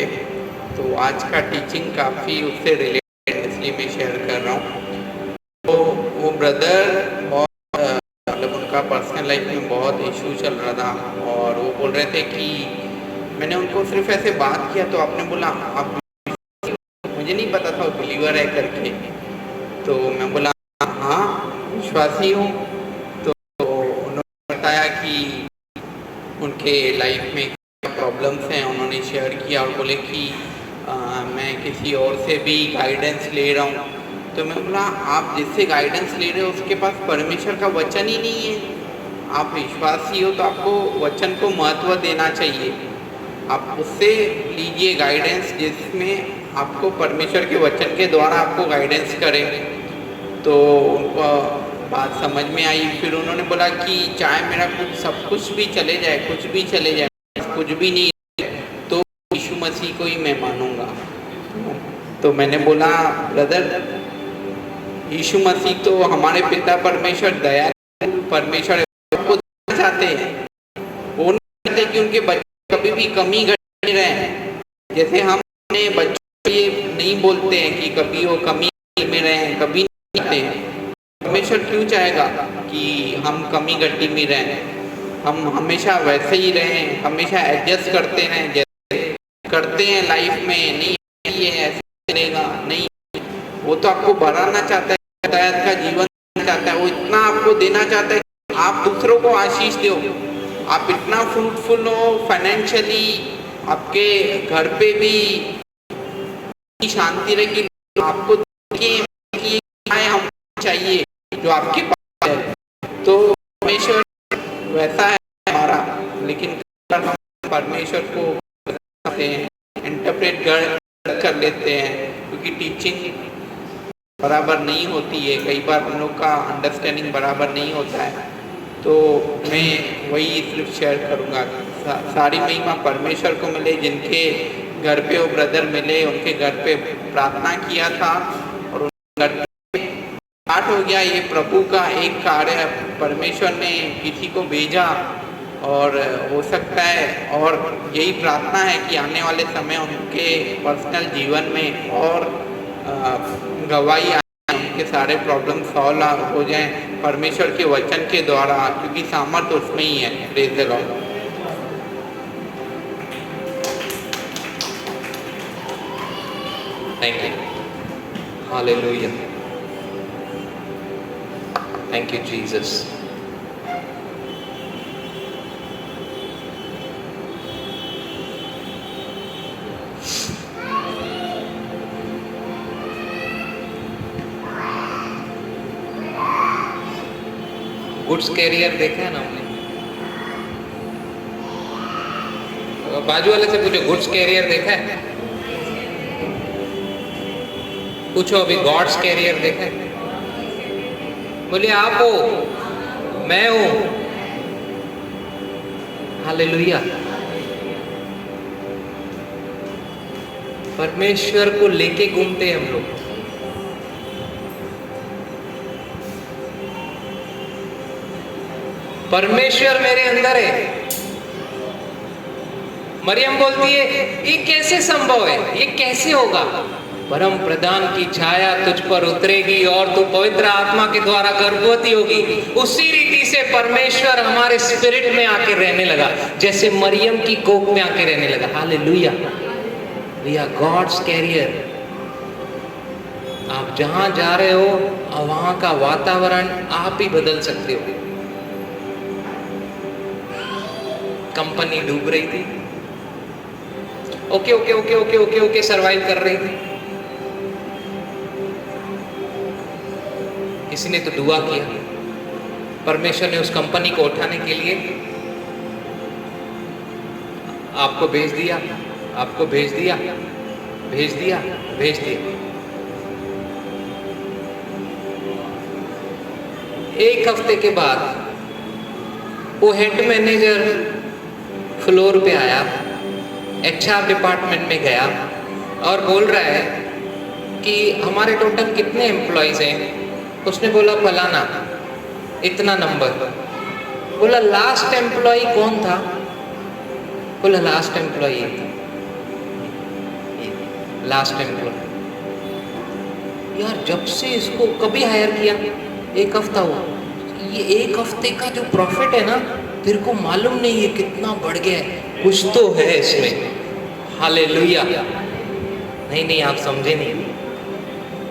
तो आज का टीचिंग काफ़ी उससे रिलेटेड है, इसलिए मैं शेयर कर रहा हूँ। तो वो ब्रदर बहुत मतलब उनका पर्सनल लाइफ में बहुत इशू चल रहा था, और वो बोल रहे थे कि मैंने उनको सिर्फ ऐसे बात किया तो आपने बोला आप, मुझे नहीं पता था वो बिलीवर है करके। तो मैं बोला हाँ विश्वासी हूँ। तो उन्होंने बताया कि उनके उनके लाइफ में प्रॉब्लम्स हैं, उन्होंने शेयर किया और बोले कि मैं किसी और से भी गाइडेंस ले रहा हूँ। तो मैं बोला आप जिससे गाइडेंस ले रहे हो उसके पास परमेश्वर का वचन ही नहीं है। आप विश्वासी हो तो आपको वचन को महत्व देना चाहिए। आप उससे लीजिए गाइडेंस जिसमें आपको परमेश्वर के वचन के द्वारा आपको गाइडेंस करे। तो उनको बात समझ में आई। फिर उन्होंने बोला कि चाहे मेरा कुछ सब कुछ भी चले जाए, कुछ भी चले जाए, कुछ भी नहीं तो यीशु मसीह को ही मैं मानूंगा। तो मैंने बोला ब्रदर, यीशु मसीह तो हमारे पिता परमेश्वर दया परमेश्वर को चाहते हैं। वो नहीं चाहते कि उनके बच्चे कभी भी कमी घट नहीं रहे। जैसे हम अपने बच्चों ये नहीं बोलते हैं कि कभी वो कमी में रहें, कभी नहीं चाहते हैं। परमेश्वर क्यों चाहेगा कि हम कमी घटी में रहें? हम हमेशा वैसे ही रहें, हमेशा एडजस्ट करते रहें जैसे करते हैं लाइफ में। नहीं ये ऐसे चलेगा, नहीं। वो तो आपको बढ़ाना चाहता है, हिदायत का जीवन चाहता है। वो इतना आपको देना चाहता है कि आप दूसरों को आशीष दो। आप इतना फ्रूटफुल हो फाइनेंशियली, आपके घर पे भी शांति रहे कि आपको हम चाहिए जो आपके पास है। तो परमेश्वर वैसा है हमारा, लेकिन हम परमेश्वर को इंटरप्रेट कर लेते हैं क्योंकि टीचिंग बराबर नहीं होती है। कई बार हम लोग का अंडरस्टैंडिंग बराबर नहीं होता है। तो मैं वही सिर्फ शेयर करूँगा। सारी महिमा परमेश्वर को मिले। जिनके घर पे वो ब्रदर मिले, उनके घर पे प्रार्थना किया था और उनके घर पे स्टार्ट हो गया ये प्रभु का एक कार्य। परमेश्वर ने किसी को भेजा और हो सकता है, और यही प्रार्थना है कि आने वाले समय उनके पर्सनल जीवन में और गवाही आए, उनके सारे प्रॉब्लम सॉल्व हो जाएं परमेश्वर के वचन के द्वारा, क्योंकि सामर्थ उसमें ही है। Praise the Lord. Thank you, hallelujah, thank you Jesus. Goods carrier देखा है ना हमने? बाजू वाले से पूछो, गुड्स कैरियर देखा है? पूछो अभी, गॉड्स कैरियर देखा है? बोलिए आप हो, मैं हूं। हालेलुया। परमेश्वर को लेके घूमते हैं हम लोग। परमेश्वर मेरे अंदर है। मरियम बोलती है ये कैसे संभव है, ये कैसे होगा? परम प्रधान की छाया तुझ पर उतरेगी और तू पवित्र आत्मा के द्वारा गर्भवती होगी। उसी रीति से परमेश्वर हमारे स्पिरिट में आके रहने लगा, जैसे मरियम की कोख में आके रहने लगा। Hallelujah. We are God's carrier. आप जहां जा रहे हो वहां का वातावरण आप ही बदल सकते हो। कंपनी डूब रही थी, okay okay okay okay okay okay survive कर रही थी। किसी ने तो दुआ किया, परमेश्वर ने उस कंपनी को उठाने के लिए आपको भेज दिया, आपको भेज दिया, भेज दिया, भेज दिया। एक हफ्ते के बाद वो हेड मैनेजर फ्लोर पे आया, HR डिपार्टमेंट में गया और बोल रहा है कि हमारे टोटल कितने एम्प्लॉयज़ हैं? उसने बोला फलाना, इतना नंबर। बोला लास्ट एम्प्लॉय कौन था? बोला लास्ट एम्प्लॉय ये था, लास्ट एम्प्लॉय। यार जब से इसको कभी हायर किया? एक हफ्ता हुआ। ये एक हफ्ते का जो प्रॉफिट है ना, तेरे को मालूम नहीं है कितना बढ़ गया है। कुछ तो है इसमें। हालेलुया। नहीं नहीं, आप समझे नहीं,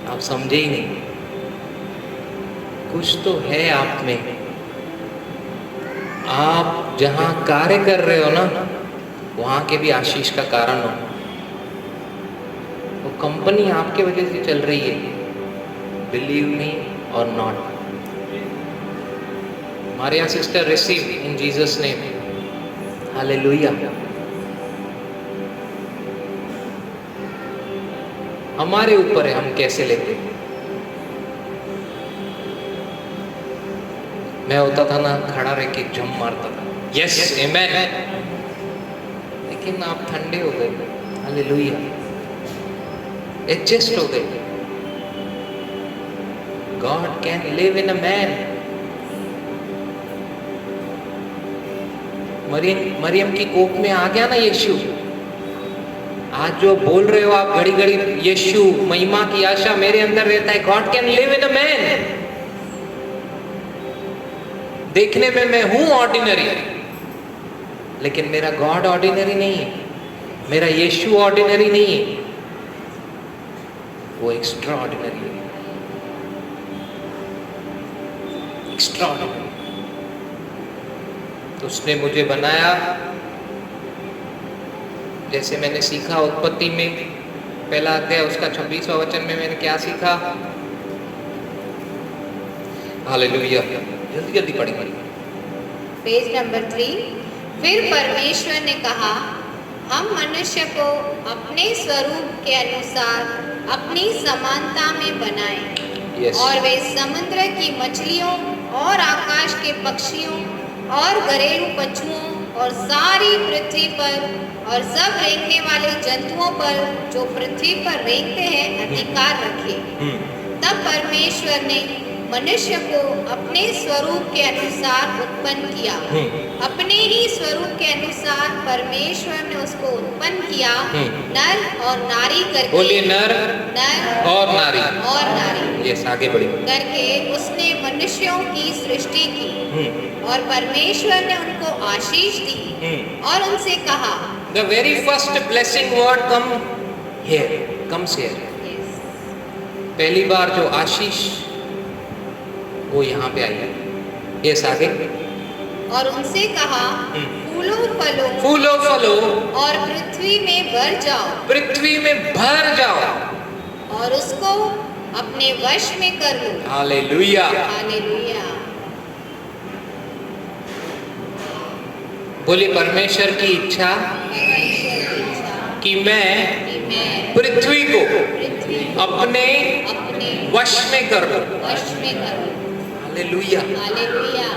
आप समझे ही नहीं। कुछ तो है आप में। आप जहां कार्य कर रहे हो ना, वहां के भी आशीष का कारण हो। वो कंपनी आपके वजह से चल रही है, बिलीव मी और not. Maria sister receive in Jesus name, hallelujah. हमारे ऊपर है हम कैसे लेते। मैं होता था ना, खड़ा रह के जम मारता था, यस आमेन, लेकिन आप ठंडे हो गए, हालेलुया, एडजस्ट हो गए। God can live in a man. Mariyam की कोख में आ गया ना यीशु। आज जो बोल रहे हो आप घड़ी घड़ी, यीशु महिमा की आशा मेरे अंदर रहता है। God can live in a man. देखने में मैं हूं ऑर्डिनरी, लेकिन मेरा गॉड ऑर्डिनरी नहीं है, मेरा यीशु ऑर्डिनरी नहीं है, वो एक्स्ट्रा ऑर्डिनरी है, एक्स्ट्रा ऑर्डिनरी। तो उसने मुझे बनाया, जैसे मैंने सीखा उत्पत्ति में पहला अध्याय उसका 26वां वचन में मैंने क्या सीखा, हालेलुया, जल्दी जल्दी पढ़ेंगे। Page number 3। फिर परमेश्वर ने कहा, हम मनुष्य को अपने स्वरूप के अनुसार अपनी समानता में बनाएं, Yes. और वे समुद्र की मछलियों और आकाश के पक्षियों और घरेलू पशुओं और सारी पृथ्वी पर और सब रेंगने वाले जंतुओं पर जो पृथ्वी पर रेंगते हैं अधिकार रखे। तब परमेश्वर ने मनुष्य को अपने स्वरूप के अनुसार उत्पन्न किया, अपने ही स्वरूप के अनुसार परमेश्वर ने उसको उत्पन्न किया, नर और नारी करके। बोलिए नर और नारी, और नारी यस, आगे बढ़िए। करके उसने मनुष्यों की सृष्टि की। और परमेश्वर ने उनको आशीष दी और उनसे कहा, the very first blessing word come here, comes here. पहली बार जो आशीष वो यहाँ पे आई है, यस, आगे। और उनसे कहा, फूलो फलो और पृथ्वी में भर जाओ, पृथ्वी में भर जाओ और उसको अपने वश में कर लो। हालेलुया। हालेलुया। बोलिए परमेश्वर की इच्छा परमेश्वर की इच्छा कि मैं कि मैं पृथ्वी को पृथ्वी अपने अपने वश में कर लूं। वश में करूं। हालेलुया। हालेलुया।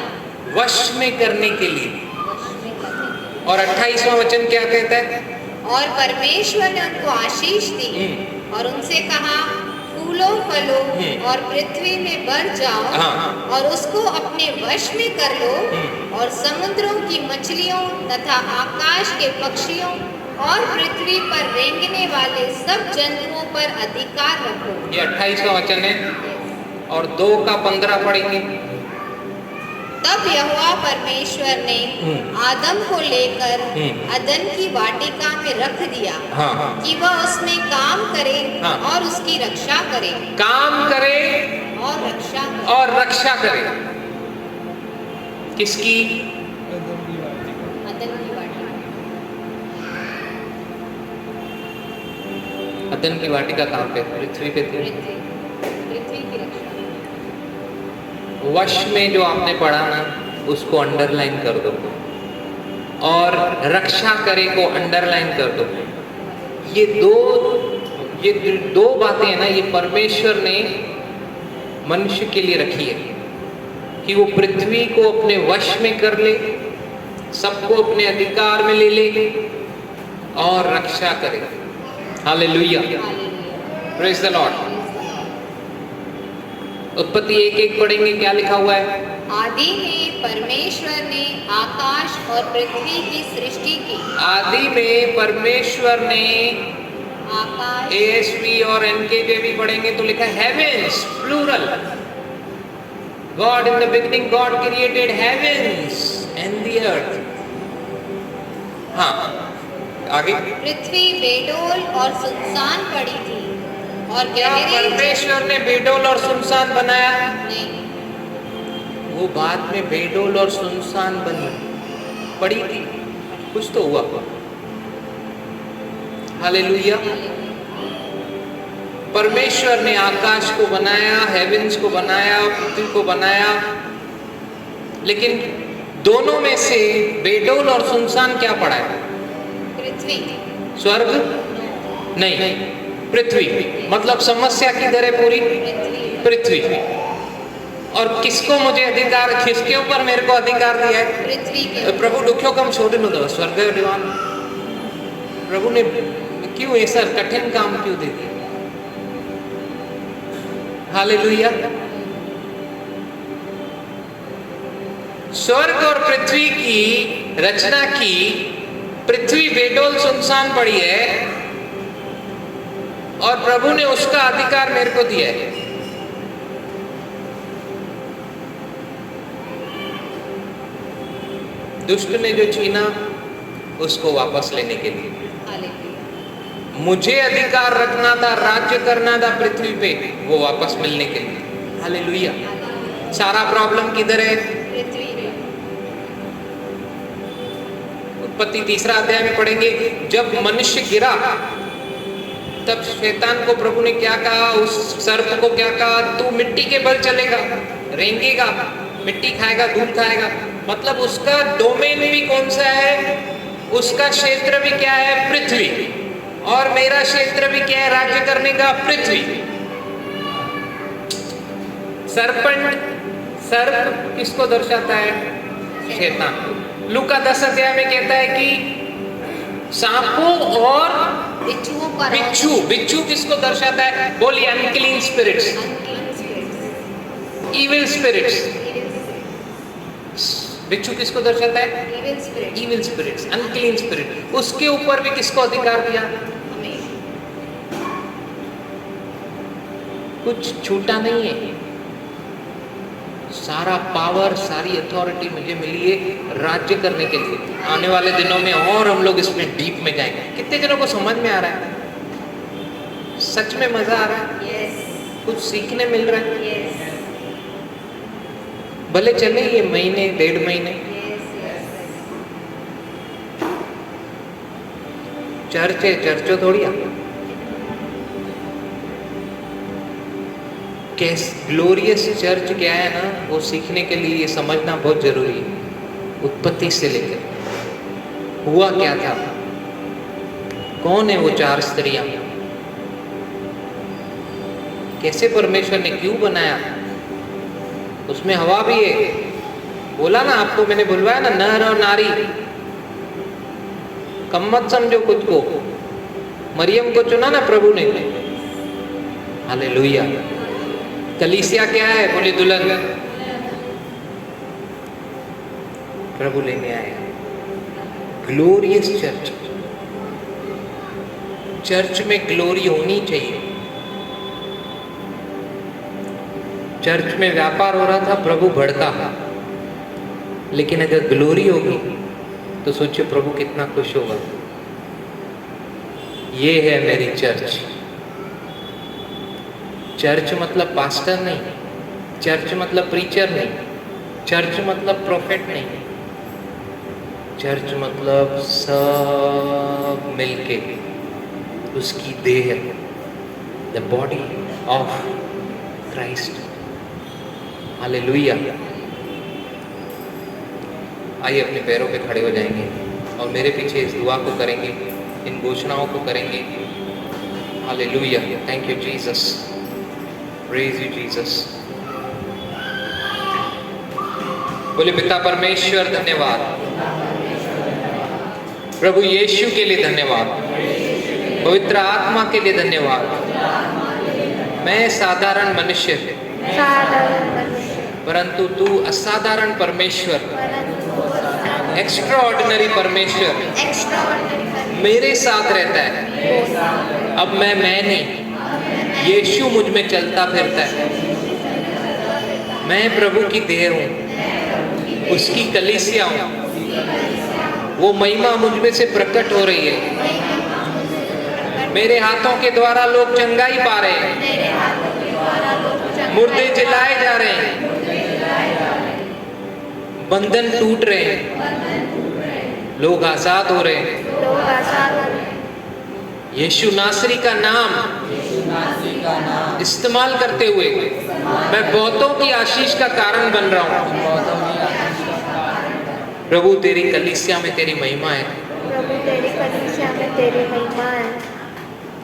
वश में करने के लिए। वश में करने के लिए। और 28वां वचन क्या कहता है? और परमेश्वर ने उनको आशीष दी और उनसे कहा, फूलो फलो और पृथ्वी में भर जाओ और उसको अपने वश में कर लो और समुद्रों की मछलियों तथा आकाश के पक्षियों और पृथ्वी पर रेंगने वाले सब जंतुओं पर अधिकार रखो। ये 28वां वचन है। और 2 का 15 पढ़ेंगे। तब यहोवा परमेश्वर ने आदम को लेकर अदन की वाटिका में रख दिया कि वह उसमें काम करे और उसकी रक्षा करे। काम करे और रक्षा करे। और रक्षा करे। किसकी? अदन की वाटिका। अदन की वाटिका कहाँ पे? पृथ्वी पे थी। पृथ्वी की रक्षा। वश में जो आपने पढ़ा ना, उसको अंडरलाइन कर दो और रक्षा करे को अंडरलाइन कर दो। ये दो बातें हैं ना, ये परमेश्वर ने मनुष्य के लिए रखी है कि वो पृथ्वी को अपने वश में कर ले, सबको अपने अधिकार में ले ले और रक्षा करे। Hallelujah, praise the Lord. उत्पत्ति 1:1 पढ़ेंगे, क्या लिखा हुआ है? आदि में परमेश्वर ने आकाश और पृथ्वी की सृष्टि की। आदि में परमेश्वर ने, आकाश, ASV और NKJV पढ़ेंगे तो लिखा है heavens, plural. God in the beginning God created heavens and the earth. हाँ, आगे। पृथ्वी बेडोल और सुनसान पड़ी थी और क्या गहरे परमेश्वर ने बेडोल और सुनसान बनाया? नहीं, वो बाद में बेडोल और सुनसान बनी, पड़ी थी, कुछ तो हुआ। हालेलुया। परमेश्वर ने आकाश को बनाया, हेवेंस को बनाया, पृथ्वी को बनाया, लेकिन दोनों में से बेडोल और सुनसान क्या पड़ा है? पृथ्वी। स्वर्ग नहीं, पृथ्वी। मतलब समस्या किधर है पूरी? पृथ्वी। और किसको मुझे अधिकार, किसके ऊपर मेरे को अधिकार दिया है? पृथ्वी के। प्रभु दुखियों कम छोड़ दो स्वर्ग दीवान। प्रभु ने क्यों ऐसा कठिन काम क्यों दे दिया? हालेलुया। स्वर्ग और पृथ्वी की रचना की, पृथ्वी बेडोल सुनसान पड़ी है और प्रभु ने उसका अधिकार मेरे को दिया है। दुष्ट ने जो छीना उसको वापस लेने के लिए हालेलुया। मुझे अधिकार रखना था, राज्य करना था पृथ्वी पे, वो वापस मिलने के लिए। हालेलुया। सारा प्रॉब्लम किधर है? पृथ्वी पे। उत्पत्ति 3 अध्याय में पढ़ेंगे, जब मनुष्य गिरा तब शैतान को प्रभु ने क्या कहा, उस सर्प को क्या कहा? तू मिट्टी के बल चलेगा, रेंगेगा, मिट्टी खाएगा, दूध खाएगा। मतलब उसका डोमेन भी कौन सा है? उसका क्षेत्र भी क्या है? पृथ्वी। और मेरा क्षेत्र भी क्या है राज्य करने का? पृथ्वी। सर्पेंट, सर्प किसको दर्शाता है? शैतान। लूका 10 अध्याय में कहता है कि सांपों और बिच्छुओं का राज। बिच्छू, बिच्छू किसको दर्शाता है? बोलिए, unclean spirits, Unclean spirits. Evil spirits. Evil- बिच्छू किसको दर्शाता है? evil spirits. Evil spirits, unclean spirit. उसके ऊपर भी किसको अधिकार दिया? हमें। कुछ छूटा नहीं है। सारा पावर, सारी अथॉरिटी मुझे मिली है राज्य करने के लिए। आने वाले दिनों में और हम लोग इसमें डीप में जाएंगे। कितने जनों को समझ में आ रहा है? सच में मजा आ रहा है? Yes. कुछ सीखने मिल रहा है? Yes. भले चले ये महीने, 1.5 महीने, Yes. Yes. चर्च है, चर्चो थोड़ी आ कैस ग्लोरियस चर्च क्या है ना, वो सीखने के लिए ये समझना बहुत जरूरी है। उत्पत्ति से लेकर हुआ क्या था, कौन है वो 4 स्त्रियां, कैसे परमेश्वर ने क्यों बनाया, उसमें हवा भी है। बोला ना आपको, मैंने बुलवाया ना, नर और नारी। कम मत समझो खुद को। मरियम को चुना ना प्रभु ने। हालेलुया। कलीसिया क्या है? बोले दुल्हन। प्रभु लेने आया। ग्लोरियस चर्च, चर्च में ग्लोरी होनी चाहिए। चर्च में व्यापार हो रहा था, प्रभु भड़का। लेकिन अगर ग्लोरी होगी तो सोचिए प्रभु कितना खुश होगा। ये है मेरी चर्च। चर्च मतलब पास्टर नहीं, चर्च मतलब प्रीचर नहीं, चर्च मतलब प्रोफेट नहीं, चर्च मतलब सब मिलके उसकी देह, the body of Christ. Hallelujah. आइए अपने पैरों पे खड़े हो जाएंगे और मेरे पीछे इस दुआ को करेंगे, इन घोषणाओं को करेंगे। Hallelujah. Thank you Jesus, praise you Jesus. बोले पिता परमेश्वर धन्यवाद, प्रभु यीशु के लिए धन्यवाद, पवित्र आत्मा के लिए धन्यवाद। मैं साधारण मनुष्य परंतु तू असाधारण परमेश्वर, एक्स्ट्रा ऑर्डिनरी परमेश्वर मेरे साथ रहता है। अब मैं नहीं, यीशु मुझ में चलता फिरता है। मैं प्रभु की देह हूँ, उसकी कलीसिया हूँ। वो महिमा मुझ में से प्रकट हो रही है। मेरे हाथों के द्वारा लोग चंगाई पा रहे हैं, मुर्दे जलाए जा रहे हैं, बंधन टूट रहे हैं। लोग आजाद हो रहे हैं। लोग आजाद हो रहे हैं। यीशु नासरी का नाम इस्तेमाल करते हुए मैं बहुतों की आशीष का कारण बन रहा हूँ। प्रभु तेरी कलीसिया में तेरी महिमा है। प्रभु तेरी कलीसिया में तेरी महिमा है।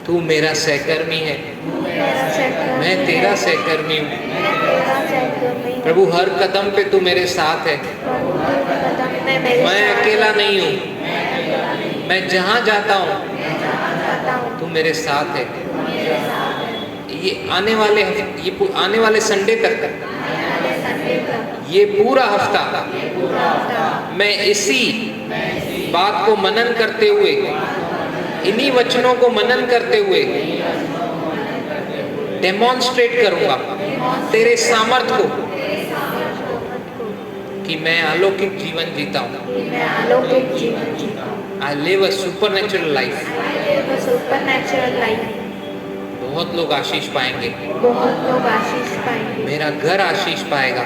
तू मेरा सहकर्मी है, मेरा सहकर्मी मैं तेरा सहकर्मी हूँ। मैं तेरा सहकर्मी हूँ। प्रभु हर कदम पे तू मेरे साथ है। प्रभु हर कदम में मेरे मैं साथ अकेला नहीं हूँ। मैं जहाँ जाता हूँ जाता हूँ। तू मेरे साथ है। ये आने वाले संडे तक ये पूरा हफ्ता मैं इसी बात को मनन करते हुए, इन्हीं वचनों को मनन करते हुए डेमोन्स्ट्रेट करूंगा तेरे सामर्थ को कि मैं अलौकिक जीवन जीता हूँ। मैं अलौकिक जीवन जीता हूँ। I live a supernatural life। Supernatural life. बहुत लोग आशीष पाएंगे। बहुत लोग आशीष पाएंगे। मेरा घर आशीष पाएगा।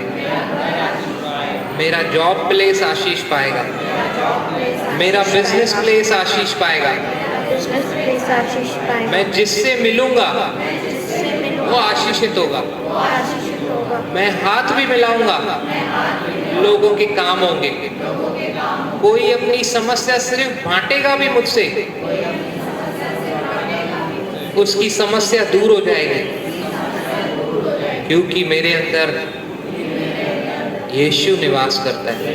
मेरा जॉब प्लेस आशीष पाएगा। मेरा बिजनेस प्लेस आशीष पाएगा। बिजनेस प्लेस आशीष पाएगा। मैं जिससे मिलूंगा जिससे मिलूंगा वो आशीषित होगा। वो आशीषित होगा। मैं हाथ भी मिलाऊंगा लोगों के काम होंगे। कोई अपनी समस्या सिर्फ बांटेगा भी मुझसे, उसकी समस्या दूर हो जाएगी, क्योंकि मेरे अंदर यीशु निवास करता है।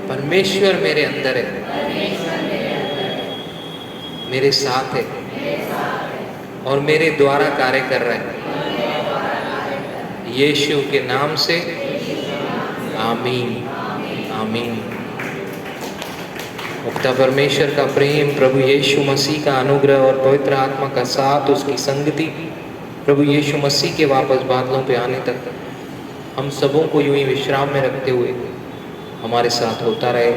परमेश्वर मेरे अंदर है, मेरे साथ है और मेरे द्वारा कार्य कर रहा है। यीशु के नाम से आमीन आमीन। पिता परमेश्वर का प्रेम, प्रभु यीशु मसीह का अनुग्रह और पवित्र आत्मा का साथ, उसकी संगति, प्रभु यीशु मसीह के वापस बादलों पे आने तक हम सबों को यूं ही विश्राम में रखते हुए हमारे साथ होता रहे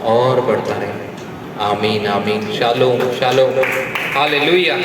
और बढ़ता रहे। आमीन आमीन। Shalom shalom. हालेलुया।